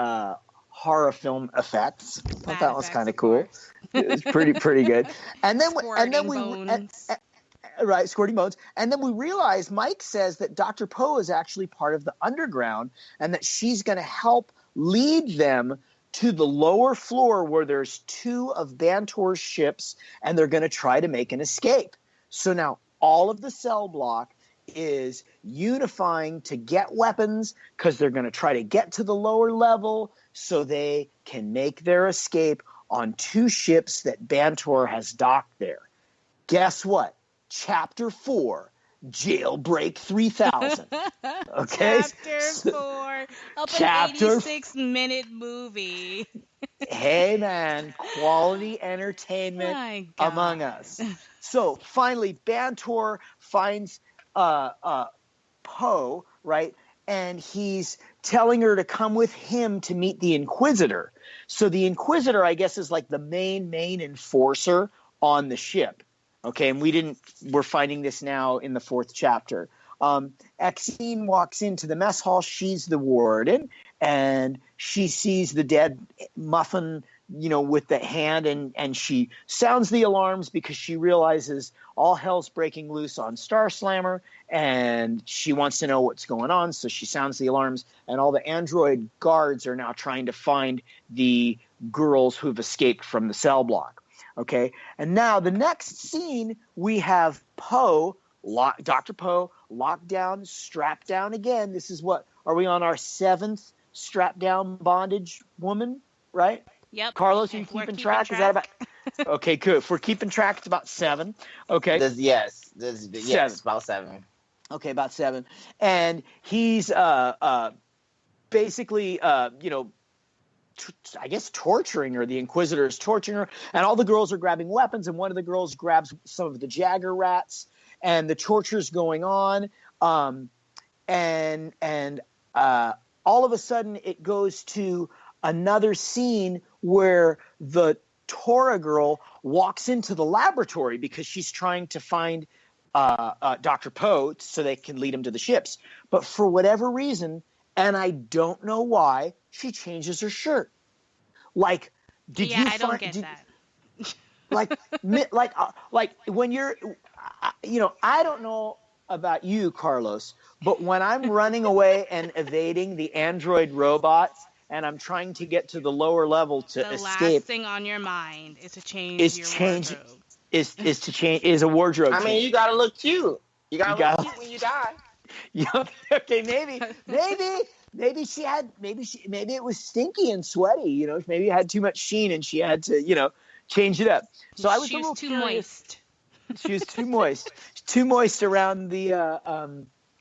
horror film effects? I thought that was kind of cool. It was pretty good. And then right, squirting bones. And then we realize Mike says that Dr. Poe is actually part of the underground, and that she's going to help lead them to the lower floor where there's two of Bantor's ships, and they're going to try to make an escape. So now all of the cell block is unifying to get weapons because they're going to try to get to the lower level so they can make their escape on two ships that Bantor has docked there. Guess what? Chapter 4, Jailbreak 3000. Okay? Chapter 4 of an 86-minute movie. Hey, man, quality entertainment among us. So finally, Bantor finds Poe, right? And he's telling her to come with him to meet the Inquisitor. So the Inquisitor, I guess, is like the main enforcer on the ship. Okay, and we're finding this now in the 4th chapter. Exene walks into the mess hall. She's the warden, and she sees the dead Muffin, with the hand, and she sounds the alarms because she realizes all hell's breaking loose on Star Slammer, and she wants to know what's going on, so she sounds the alarms, and all the android guards are now trying to find the girls who've escaped from the cell block. Okay, and now the next scene, we have Dr. Poe locked down, strapped down again. This is are we on our 7th strapped down bondage woman, right? Yep. Carlos, are you keeping track? Is that about? Okay, good. If we're keeping track, it's about 7. Okay. Yes, about 7. Okay, about 7. And he's basically, I guess torturing her. The Inquisitor is torturing her, and all the girls are grabbing weapons, and one of the girls grabs some of the Jagger rats, and the torture's going on. And all of a sudden it goes to another scene where the Tora girl walks into the laboratory because she's trying to find Dr. Poe so they can lead him to the ships. But for whatever reason, and I don't know why, she changes her shirt. Like, I don't get that. like when you're, I don't know about you, Carlos, but when I'm running away and evading the android robots, and I'm trying to get to the lower level to escape. The last thing on your mind is to change your wardrobe. Is a wardrobe. I mean, you gotta look cute. You gotta look cute when you die. Yeah, okay, maybe maybe it was stinky and sweaty. Maybe it had too much sheen and she had to, change it up. So I was a little too curious. moist. She was too moist. Too moist around the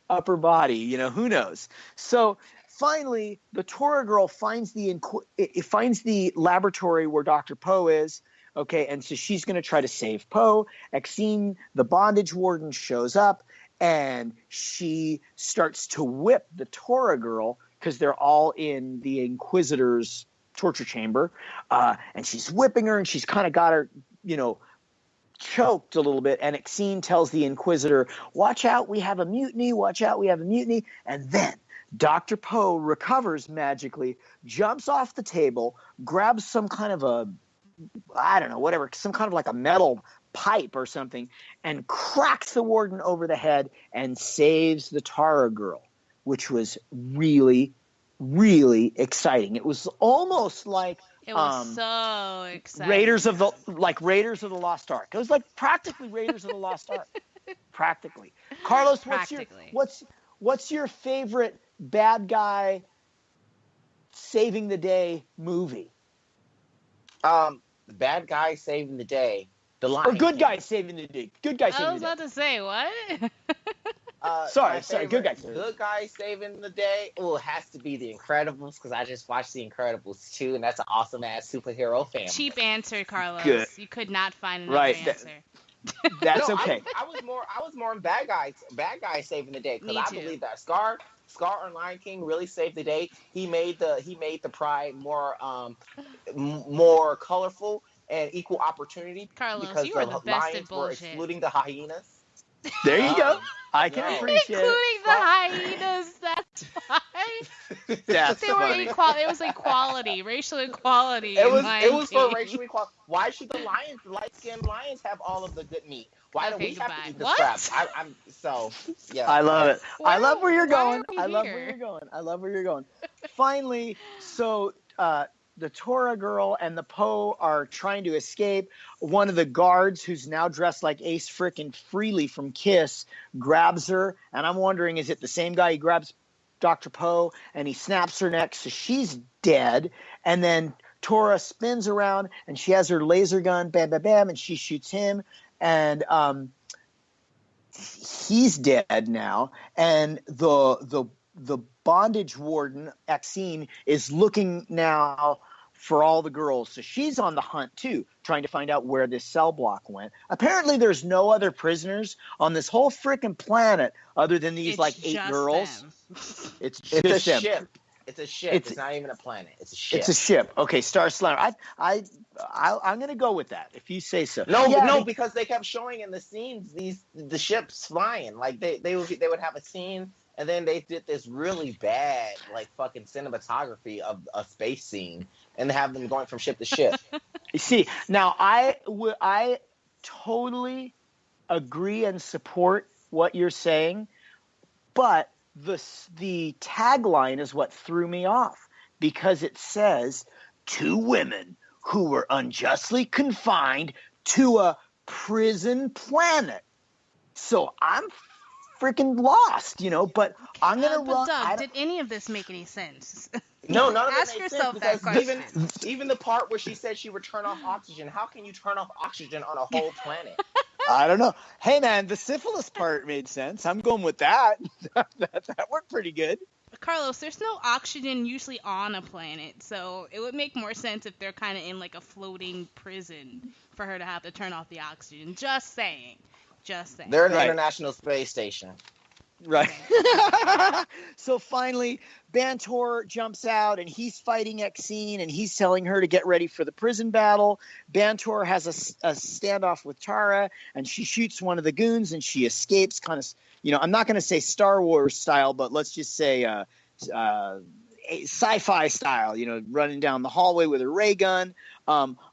upper body. You know, who knows? So finally, the Tora girl finds the laboratory where Dr. Poe is. Okay, and so she's going to try to save Poe. Exene, the bondage warden, shows up, and she starts to whip the Tora girl because they're all in the Inquisitor's torture chamber, and she's whipping her, and she's kind of got her, you know, choked a little bit. And Exene tells the Inquisitor, "Watch out, we have a mutiny. Watch out, we have a mutiny." And then Dr. Poe recovers magically, jumps off the table, grabs some kind of a, I don't know, whatever, some kind of like a metal pipe or something, and cracks the warden over the head and saves the Tara girl, which was really, really exciting. It was almost like It was so exciting. Raiders of the Lost Ark. It was like practically Raiders of the Lost Ark. Practically. Carlos, what's your favorite bad guy saving the day movie? The bad guy saving the day. The Lion Or good King. guy saving the day. Good guy saving I was the day. about to say, what? Sorry, good guy. Good guy saving the day. Oh, it has to be The Incredibles because I just watched The Incredibles 2, and that's an awesome ass superhero family. Cheap answer, Carlos. Good. You could not find another answer. That's No, okay. I was more on bad guys saving the day because Me I too. believe that Scar on Lion King really saved the day. He made the pride more colorful and equal opportunity Carlos, because you are the the best at lions were bullshit. excluding the hyenas. There you go. I can No. appreciate Including it. the hyenas, that's fine. That's They were funny. It was equality, racial equality. It in was Lion for King. racial equality. Why should the light-skinned lions have all of the good meat? Why do Okay, we have goodbye. to eat the What? scraps? Yeah. I love it. I love where you're Why going. are we I love here? where you're going. I love where you're going. Finally, so the Tora girl and the Poe are trying to escape. One of the guards, who's now dressed like Ace frickin' Frehley from Kiss, grabs her. And I'm wondering, is it the same guy? He grabs Dr. Poe and he snaps her neck, so she's dead. And then Tora spins around and she has her laser gun, bam, bam, bam, and she shoots him. And he's dead now. And the bondage warden, Exene, is looking now for all the girls. So she's on the hunt too, trying to find out where this cell block went. Apparently there's no other prisoners on this whole freaking planet other than these It's like 8 just girls. them. It's It's a just them. ship. It's a ship. It's not even a planet. It's a ship. It's a ship. Okay, Star Slammer. I'm going to go with that if you say so. No, because they kept showing in the scenes the ships flying. Like they would have a scene, and then they did this really bad like fucking cinematography of a space scene, and have them going from ship to ship. You see, now I totally agree and support what you're saying, but the tagline is what threw me off, because it says 2 women who were unjustly confined to a prison planet. So I'm freaking lost, you know, but I'm going to But run. Doug, did any of this make any sense? No, none of it Ask made yourself sense that because question. even the part where she said she would turn off oxygen. How can you turn off oxygen on a whole planet? I don't know. Hey, man, the syphilis part made sense. I'm going with that. that worked pretty good. Carlos, there's no oxygen usually on a planet, so it would make more sense if they're kind of in like a floating prison for her to have to turn off the oxygen. Just saying. They're in the Right. International Space Station. Right. So finally, Bantor jumps out and he's fighting Exene and he's telling her to get ready for the prison battle. Bantor has a standoff with Tara and she shoots one of the goons and she escapes, kind of, you know, I'm not going to say Star Wars style, but let's just say sci-fi style, you know, running down the hallway with her ray gun.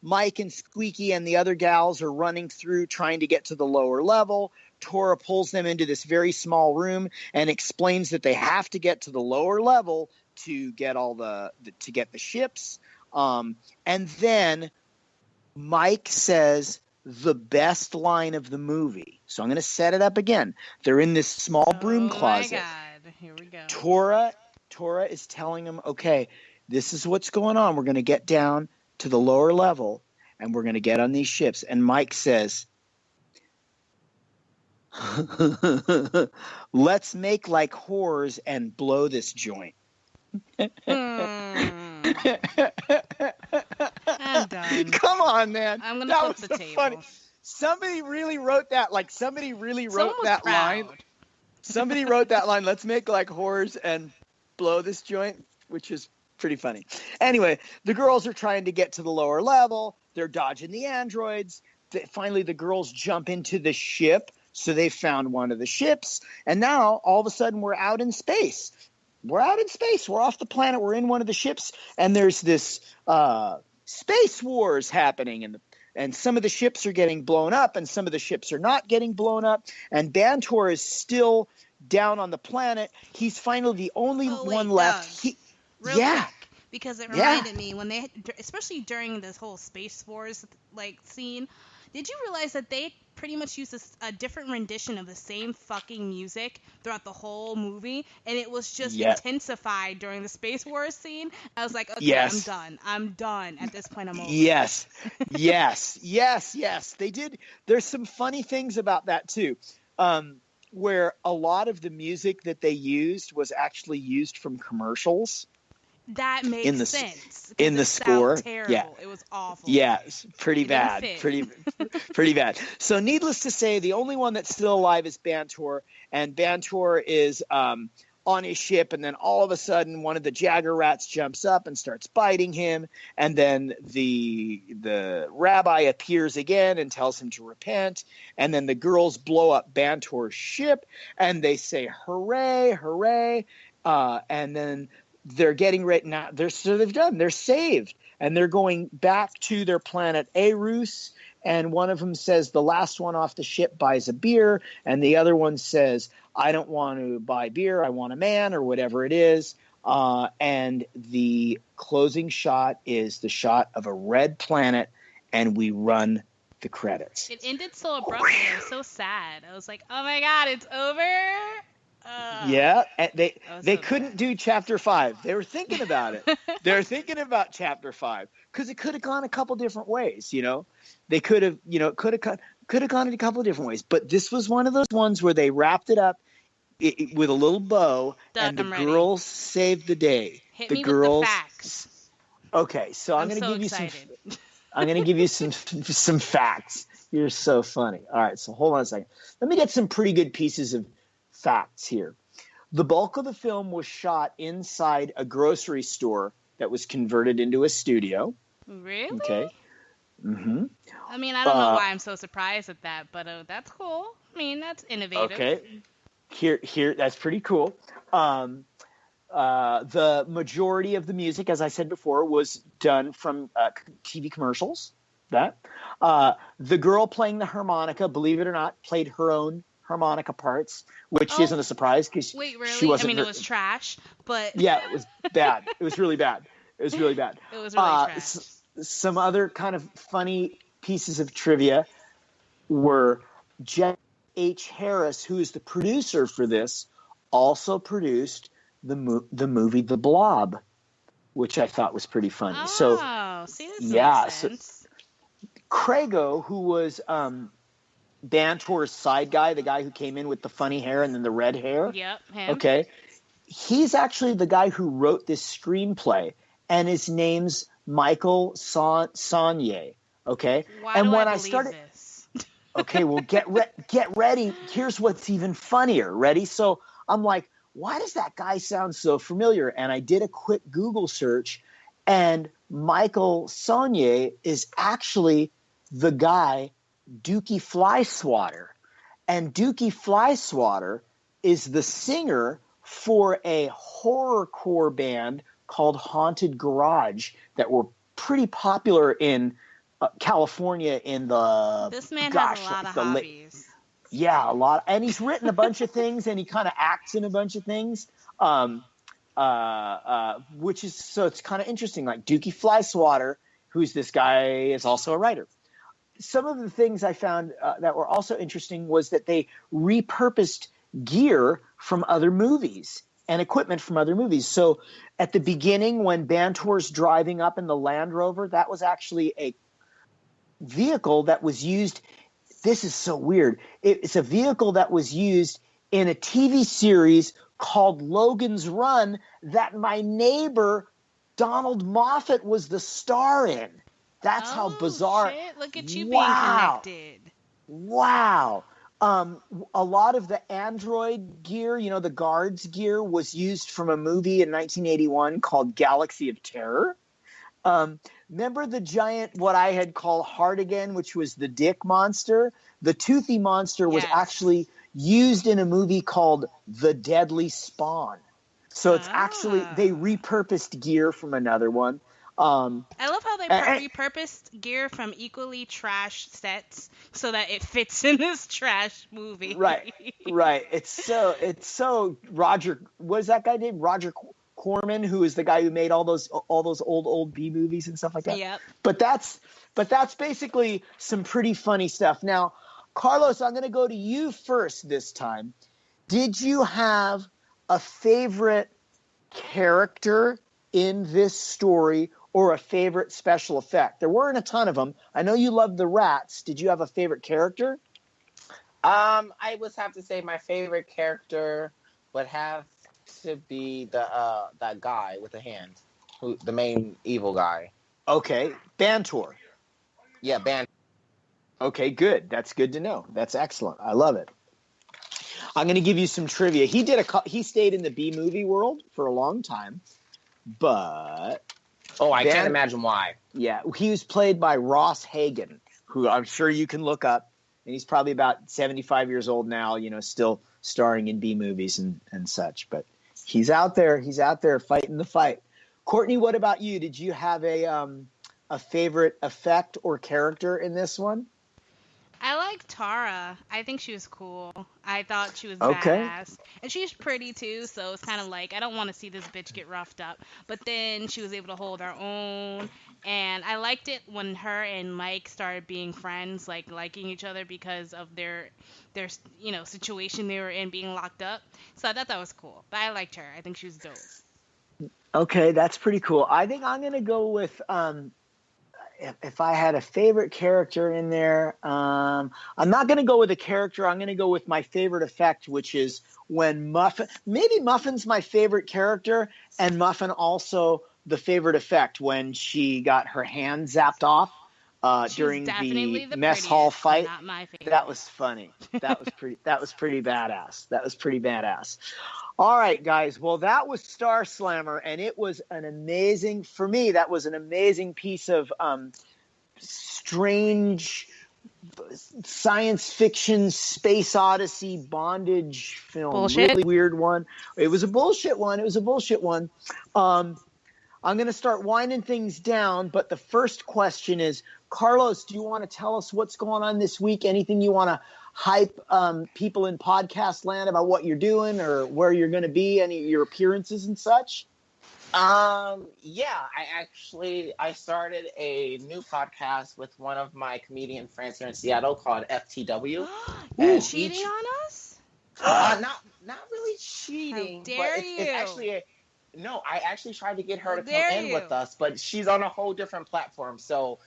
Mike and Squeaky and the other gals are running through trying to get to the lower level. Tora pulls them into this very small room and explains that they have to get to the lower level to get to get the ships. And then Mike says the best line of the movie. So I'm going to set it up again. They're in this small broom closet. Oh my God. Here we go. Tora is telling him, okay, this is what's going on. We're going to get down to the lower level and we're going to get on these ships. And Mike says, Let's make like whores and blow this joint. I'm done. Come on, man. I'm gonna That flip was the so table. funny. Somebody really wrote that. Like somebody really wrote Someone was that proud. line. Somebody wrote that line. Let's make like whores and blow this joint, which is pretty funny. Anyway, the girls are trying to get to the lower level. They're dodging the androids. Finally, the girls jump into the ship. So they found one of the ships. And now, all of a sudden, we're out in space. We're out in space. We're off the planet. We're in one of the ships. And there's this space wars happening. And some of the ships are getting blown up. And some of the ships are not getting blown up. And Bantor is still down on the planet. He's finally the only one left. Real quick, because it reminded me when they, especially during this whole Space Wars like scene, did you realize that they pretty much used a different rendition of the same fucking music throughout the whole movie, and it was just intensified during the Space Wars scene? I was like, okay, I'm done. At this point, I'm over. Yes. They did. There's some funny things about that too. Where a lot of the music that they used was actually used from commercials. That makes sense. In the score. Terrible. Yeah. It was awful. Yeah, it's pretty bad. Pretty bad. So needless to say, the only one that's still alive is Bantor, and Bantor is on his ship, and then all of a sudden one of the Jagger rats jumps up and starts biting him, and then the rabbi appears again and tells him to repent, and then the girls blow up Bantor's ship, and they say, hooray, hooray, and then they're getting ready now. They're saved, and they're going back to their planet Arus. And one of them says the last one off the ship buys a beer, and the other one says, I don't want to buy beer, I want a man, or whatever it is. And the closing shot is the shot of a red planet, and we run the credits. It ended so abruptly. It was so sad. I was like, oh my God, it's over? Yeah, and they couldn't do chapter 5. They were thinking about it. They were thinking about chapter 5 because it could have gone a couple different ways. They could have, could have gone in a couple of different ways. But this was one of those ones where they wrapped it up with a little bow, and the girls saved the day. Hit me with the facts. Okay, so I'm going to give excited. you some. I'm going to give you some facts. You're so funny. All right, so hold on a second. Let me get some pretty good pieces of facts here. The bulk of the film was shot inside a grocery store that was converted into a studio. Really? Okay. Mm-hmm. I mean, I don't know why I'm so surprised at that, but that's cool. I mean, that's innovative. Okay. Here, that's pretty cool. The majority of the music, as I said before, was done from TV commercials. The girl playing the harmonica, believe it or not, played her own harmonica parts, which isn't a surprise because she wasn't. I mean, it was trash, but yeah, it was bad. It was really bad. It was really bad. It was really trash. Some other kind of funny pieces of trivia were Jeff H. Harris, who is the producer for this, also produced the movie The Blob, which I thought was pretty funny. Makes sense. Craigo, who was Bantor's side guy, the guy who came in with the funny hair and then the red hair. Yep, him. Okay. He's actually the guy who wrote this screenplay, and his name's Michael Saunier. Okay. Why do I believe this? Okay, well, get ready. Here's what's even funnier. Ready? So I'm like, why does that guy sound so familiar? And I did a quick Google search, and Michael Saunier is actually the guy Dookie Flyswatter. And Dookie Flyswatter is the singer for a horrorcore band called Haunted Garage that were pretty popular in California in the this man has a lot of hobbies. Yeah, a lot, and he's written a bunch of things, and he kind of acts in a bunch of things, which is so it's kind of interesting. Like Dookie Flyswatter, who's this guy, is also a writer. Some of the things I found that were also interesting was that they repurposed gear from other movies and equipment from other movies. So at the beginning, when Bantor's driving up in the Land Rover, that was actually a vehicle that was used. this is so weird. It's a vehicle that was used in a TV series called Logan's Run that my neighbor Donald Moffat was the star in. That's how bizarre. Shit. Look at you being Wow. connected. Wow. A lot of the android gear, the guards gear, was used from a movie in 1981 called Galaxy of Terror. Remember the giant, what I had called Hartigan, which was the dick monster? The toothy monster was actually used in a movie called The Deadly Spawn. So it's actually, they repurposed gear from another one. I love how they repurposed gear from equally trash sets so that it fits in this trash movie. Right. It's so Roger. What is that guy named? Roger Corman, who is the guy who made all those old B movies and stuff like that. Yep. But that's basically some pretty funny stuff. Now, Karlos, I'm going to go to you first this time. Did you have a favorite character in this story or a favorite special effect? There weren't a ton of them. I know you loved the rats. Did you have a favorite character? I would have to say my favorite character would have to be that guy with the hand, the main evil guy. Okay, Bantor. Yeah, Bantor. Okay, good. That's good to know. That's excellent. I love it. I'm going to give you some trivia. He stayed in the B movie world for a long time, but I can't imagine why. Yeah, he was played by Ross Hagen, who I'm sure you can look up, and he's probably about 75 years old now. Still starring in B movies and such. But he's out there. He's out there fighting the fight. Courtney, what about you? Did you have a favorite effect or character in this one? I like Tara. I think she was cool. I thought she was badass. And she's pretty too, so it's kind of like, I don't want to see this bitch get roughed up. But then she was able to hold her own. And I liked it when her and Mike started being friends, like liking each other because of their situation they were in, being locked up. So I thought that was cool. But I liked her. I think she was dope. Okay, that's pretty cool. I think I'm going to go with... if I had a favorite character in there, I'm not going to go with a character. I'm going to go with my favorite effect, which is when Muffin's my favorite character, and Muffin also the favorite effect when she got her hand zapped off during the mess hall fight. Not my favorite. That was funny. That was pretty badass. That was pretty badass. All right, guys. Well, that was Star Slammer, and it was for me, that was an amazing piece of strange science fiction, space odyssey, bondage film. Bullshit. Really weird one. It was a bullshit one. I'm going to start winding things down, but the first question is, Karlos, do you want to tell us what's going on this week? Anything you want to hype people in podcast land about what you're doing or where you're going to be, any of your appearances and such? Yeah, I started a new podcast with one of my comedian friends here in Seattle called FTW. You're cheating on us? Not really cheating. How dare but you? It's actually no, I actually tried to get her to come in with us, but she's on a whole different platform. So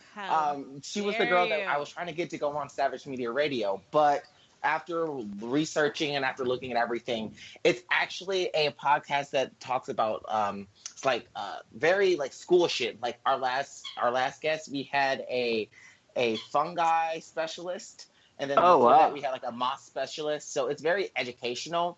she was the girl that I was trying to get to go on Savage Media Radio. But after researching and after looking at everything, it's actually a podcast that talks about it's like very like school shit. Like our last guest, we had a fungi specialist. And then before that, we had like a moss specialist. So it's very educational.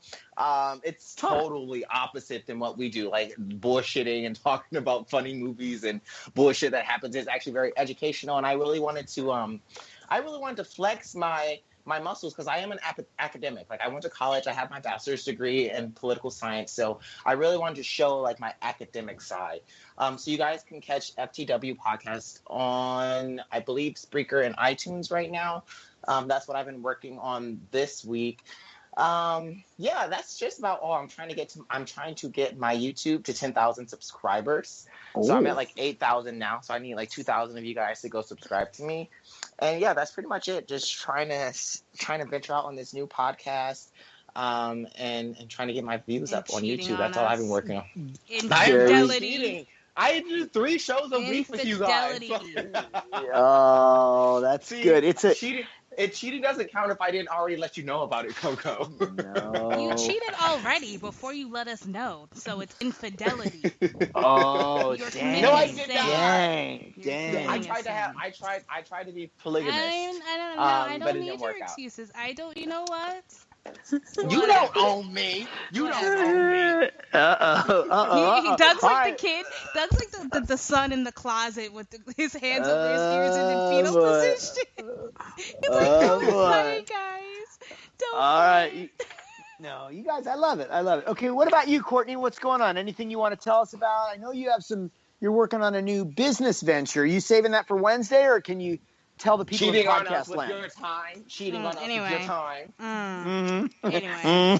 It's totally opposite than what we do, like bullshitting and talking about funny movies and bullshit that happens. It's actually very educational. And I really wanted to flex my muscles because I am an academic. Like I went to college. I have my bachelor's degree in political science. So I really wanted to show like my academic side. So you guys can catch FTW podcast on, I believe, Spreaker and iTunes right now. That's what I've been working on this week. Yeah, that's just about all. I'm trying to get my YouTube to 10,000 subscribers. Ooh. So I'm at like 8,000 now. So I need like 2,000 of you guys to go subscribe to me. And yeah, that's pretty much it. Just trying to venture out on this new podcast. And trying to get my views up on YouTube. That's all I've been working on. Infidelity. I do 3 shows a week with you guys. Oh, that's good. cheating doesn't count if I didn't already let you know about it, CoCo. No. You cheated already before you let us know, so it's infidelity. Oh, You're dang. committing No, I a did sin. not. Dang. You're Dang. committing I a tried to have. sin. I tried to be polygamist. I don't know. I But don't it need didn't your work out. excuses. I don't. You know what? You don't Whatever. own me. You don't Whatever. own me. Doug's All like the right. kid. Doug's like the son in the closet with his hands over his ears and in fetal Boy. position. He's like, Oh, don't boy. fight, guys. Don't All fight. right. No, you guys, I love it. I love it. Okay, what about you, Courtney? What's going on? Anything you want to tell us about? I know you have you're working on a new business venture. Are you saving that for Wednesday, or can you tell the people Cheating in on us podcast with land? your time. Cheating on us with your Anyway. time. Mm-hmm. Anyway.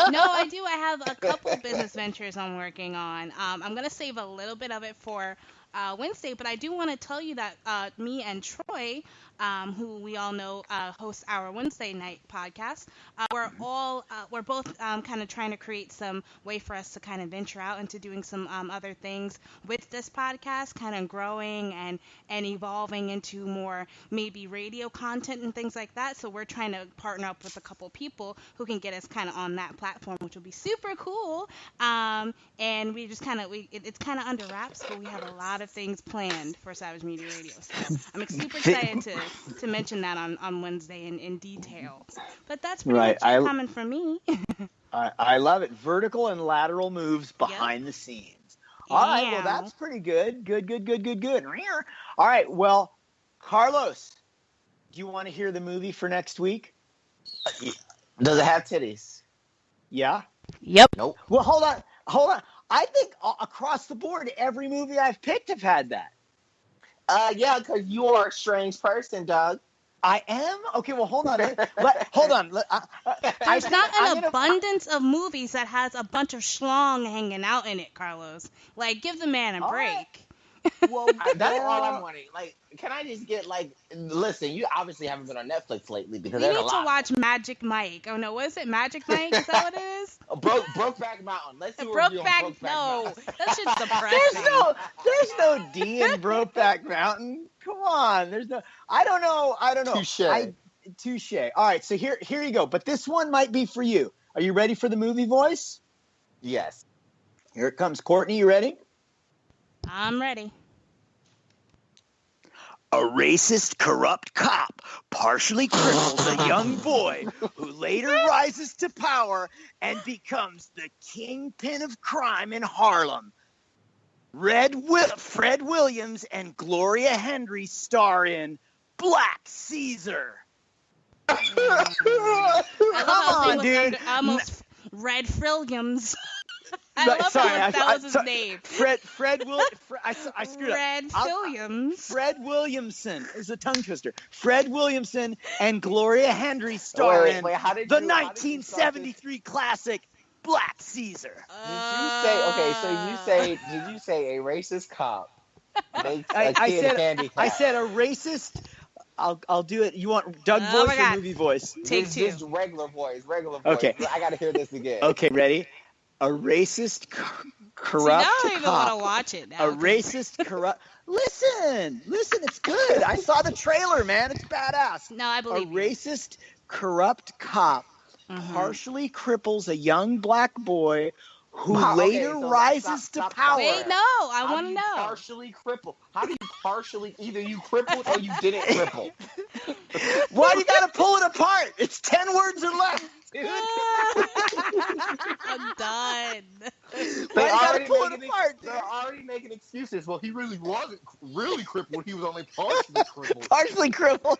No, I do. I have a couple business ventures I'm working on. I'm going to save a little bit of it for Wednesday, but I do want to tell you that me and Troy, who we all know hosts our Wednesday night podcast, we're both kind of trying to create some way for us to kind of venture out into doing some other things with this podcast, kind of growing and evolving into more maybe radio content and things like that. So we're trying to partner up with a couple people who can get us kind of on that platform, which will be super cool. And we just kind of it's kind of under wraps, but we have a lot of things planned for Savage Media Radio. So I'm super excited to mention that on Wednesday in detail. But that's pretty much it coming from me. I love it. Vertical and lateral moves behind the scenes. All right, well, that's pretty good. Good. All right, well, Carlos, do you want to hear the movie for next week? Does it have titties? Yeah? Yep. Nope. Well, hold on. I think across the board, every movie I've picked have had that. Yeah, because you are a strange person, Doug. I am? Okay, well, hold on. Hold on. There's not an abundance of movies that has a bunch of schlong hanging out in it, Carlos. Like, give the man a break. Right. Well, that's all I'm wanting. Like, can I just get listen? You obviously haven't been on Netflix lately because you there's a need lot. to watch Magic Mike. Oh no, what is it? Magic Mike? Is that what it is? Brokeback Mountain. Let's do a review on Brokeback Mountain. That shit's depressing. There's no D in Brokeback Mountain. Come on. I don't know. Touche. All right, so here you go. But this one might be for you. Are you ready for the movie voice? Yes. Here it comes. Courtney, you ready? I'm ready. A racist, corrupt cop partially cripples a young boy who later rises to power and becomes the kingpin of crime in Harlem. Fred Williams and Gloria Hendry star in Black Caesar. I love how dude. Almost Red Williams. I love how that was his name. I screwed up. Fred Williams. Fred Williamson is a tongue twister. Fred Williamson and Gloria Hendry star in the 1973 classic Black Caesar. Did you say a racist cop makes a kid handicapped? I said a racist. I'll do it. You want Doug voice or movie voice? Take two. Just regular voice. Okay. I got to hear this again. Okay, ready? A racist, corrupt I don't even cop. want to watch it now. A racist, corrupt. Listen, it's good. I saw the trailer, man. It's badass. No, I believe A racist, corrupt cop partially cripples a young black boy who later rises to power. Wait, no, I want to know. Partially crippled. How do you partially? Either you crippled or you didn't cripple. Why do you got to pull it apart? It's 10 words or less. I'm done. They're already making excuses. Well, he really wasn't really crippled. He was only partially crippled. Partially crippled.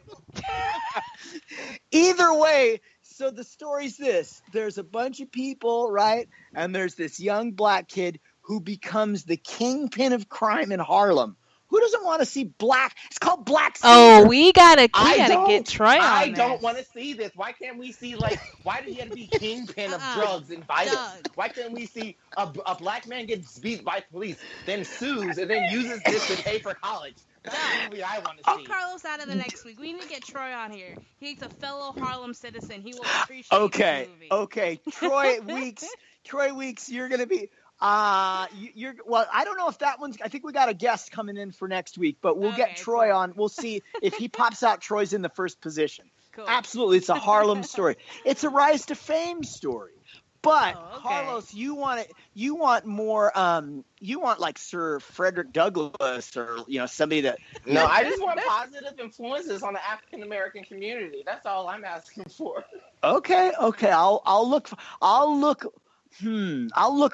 Either way, so the story's this. There's a bunch of people, right? And there's this young black kid who becomes the kingpin of crime in Harlem. Who doesn't want to see Black? It's called Black Caesar. Oh, we gotta get Troy on I this. don't want to see this. Why can't we see, why did he have to be kingpin of drugs and violence? Why can't we see a black man get beat by police, then sues, and then uses this to pay for college? That's the movie I want to see. Get Carlos out of the next week. We need to get Troy on here. He's a fellow Harlem citizen. He will appreciate this movie. Okay. Troy Weeks, you're going to be... Well, I don't know if that one's. I think we got a guest coming in for next week, but we'll get Troy on. We'll see if he pops out. Troy's in the first position. Cool. Absolutely, it's a Harlem story. It's a rise to fame story. But Karlos, you want more. You want like Sir Frederick Douglass, or somebody that. No, I just want positive influences on the African American community. That's all I'm asking for. Okay. I'll look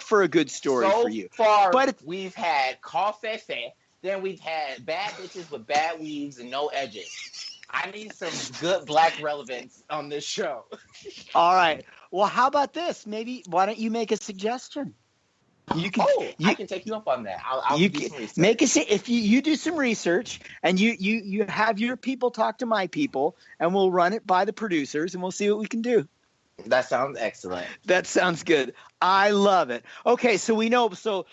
for a good story for you. So far, we've had Kofefe, then we've had bad bitches with bad weaves and no edges. I need some good black relevance on this show. All right. Well, how about this? Maybe why don't you make a suggestion? I can take you up on that. I'll do some research. If you do some research and you have your people talk to my people, and we'll run it by the producers and we'll see what we can do. That sounds excellent. That sounds good. I love it. Okay, so we know. So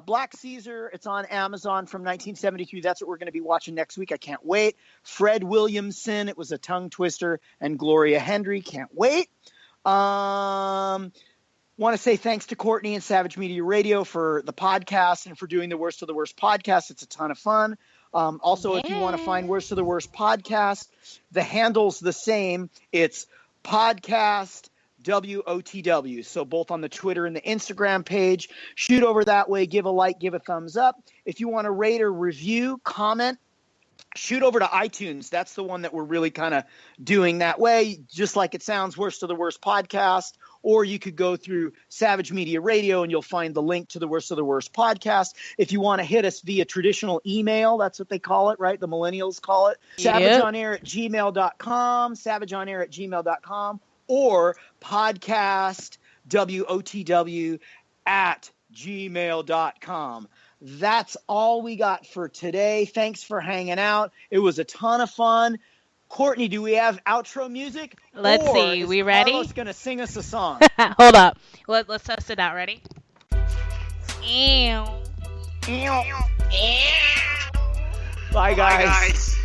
Black Caesar, it's on Amazon from 1973. That's what we're going to be watching next week. I can't wait. Fred Williamson, it was a tongue twister, and Gloria Hendry, can't wait. Want to say thanks to Courtney and Savage Media Radio for the podcast and for doing the Worst of the Worst podcast. It's a ton of fun. Also, if you want to find Worst of the Worst podcast, the handle's the same. It's podcast WOTW. So both on the Twitter and the Instagram page. Shoot over that way. Give a like, give a thumbs up. If you want to rate or review, comment, shoot over to iTunes. That's the one that we're really kind of doing that way. Just like it sounds, Worst of the Worst podcast. Or you could go through Savage Media Radio and you'll find the link to the Worst of the Worst podcast. If you want to hit us via traditional email, that's what they call it, right? The millennials call it. Yep. SavageOnAir@gmail.com, SavageOnAir@gmail.com, or podcast WOTW@gmail.com. That's all we got for today. Thanks for hanging out. It was a ton of fun. Courtney, do we have outro music? Let's see. We ready? Karlos going to sing us a song. Hold up. Let's test it out. Ready? Ew. Bye, guys.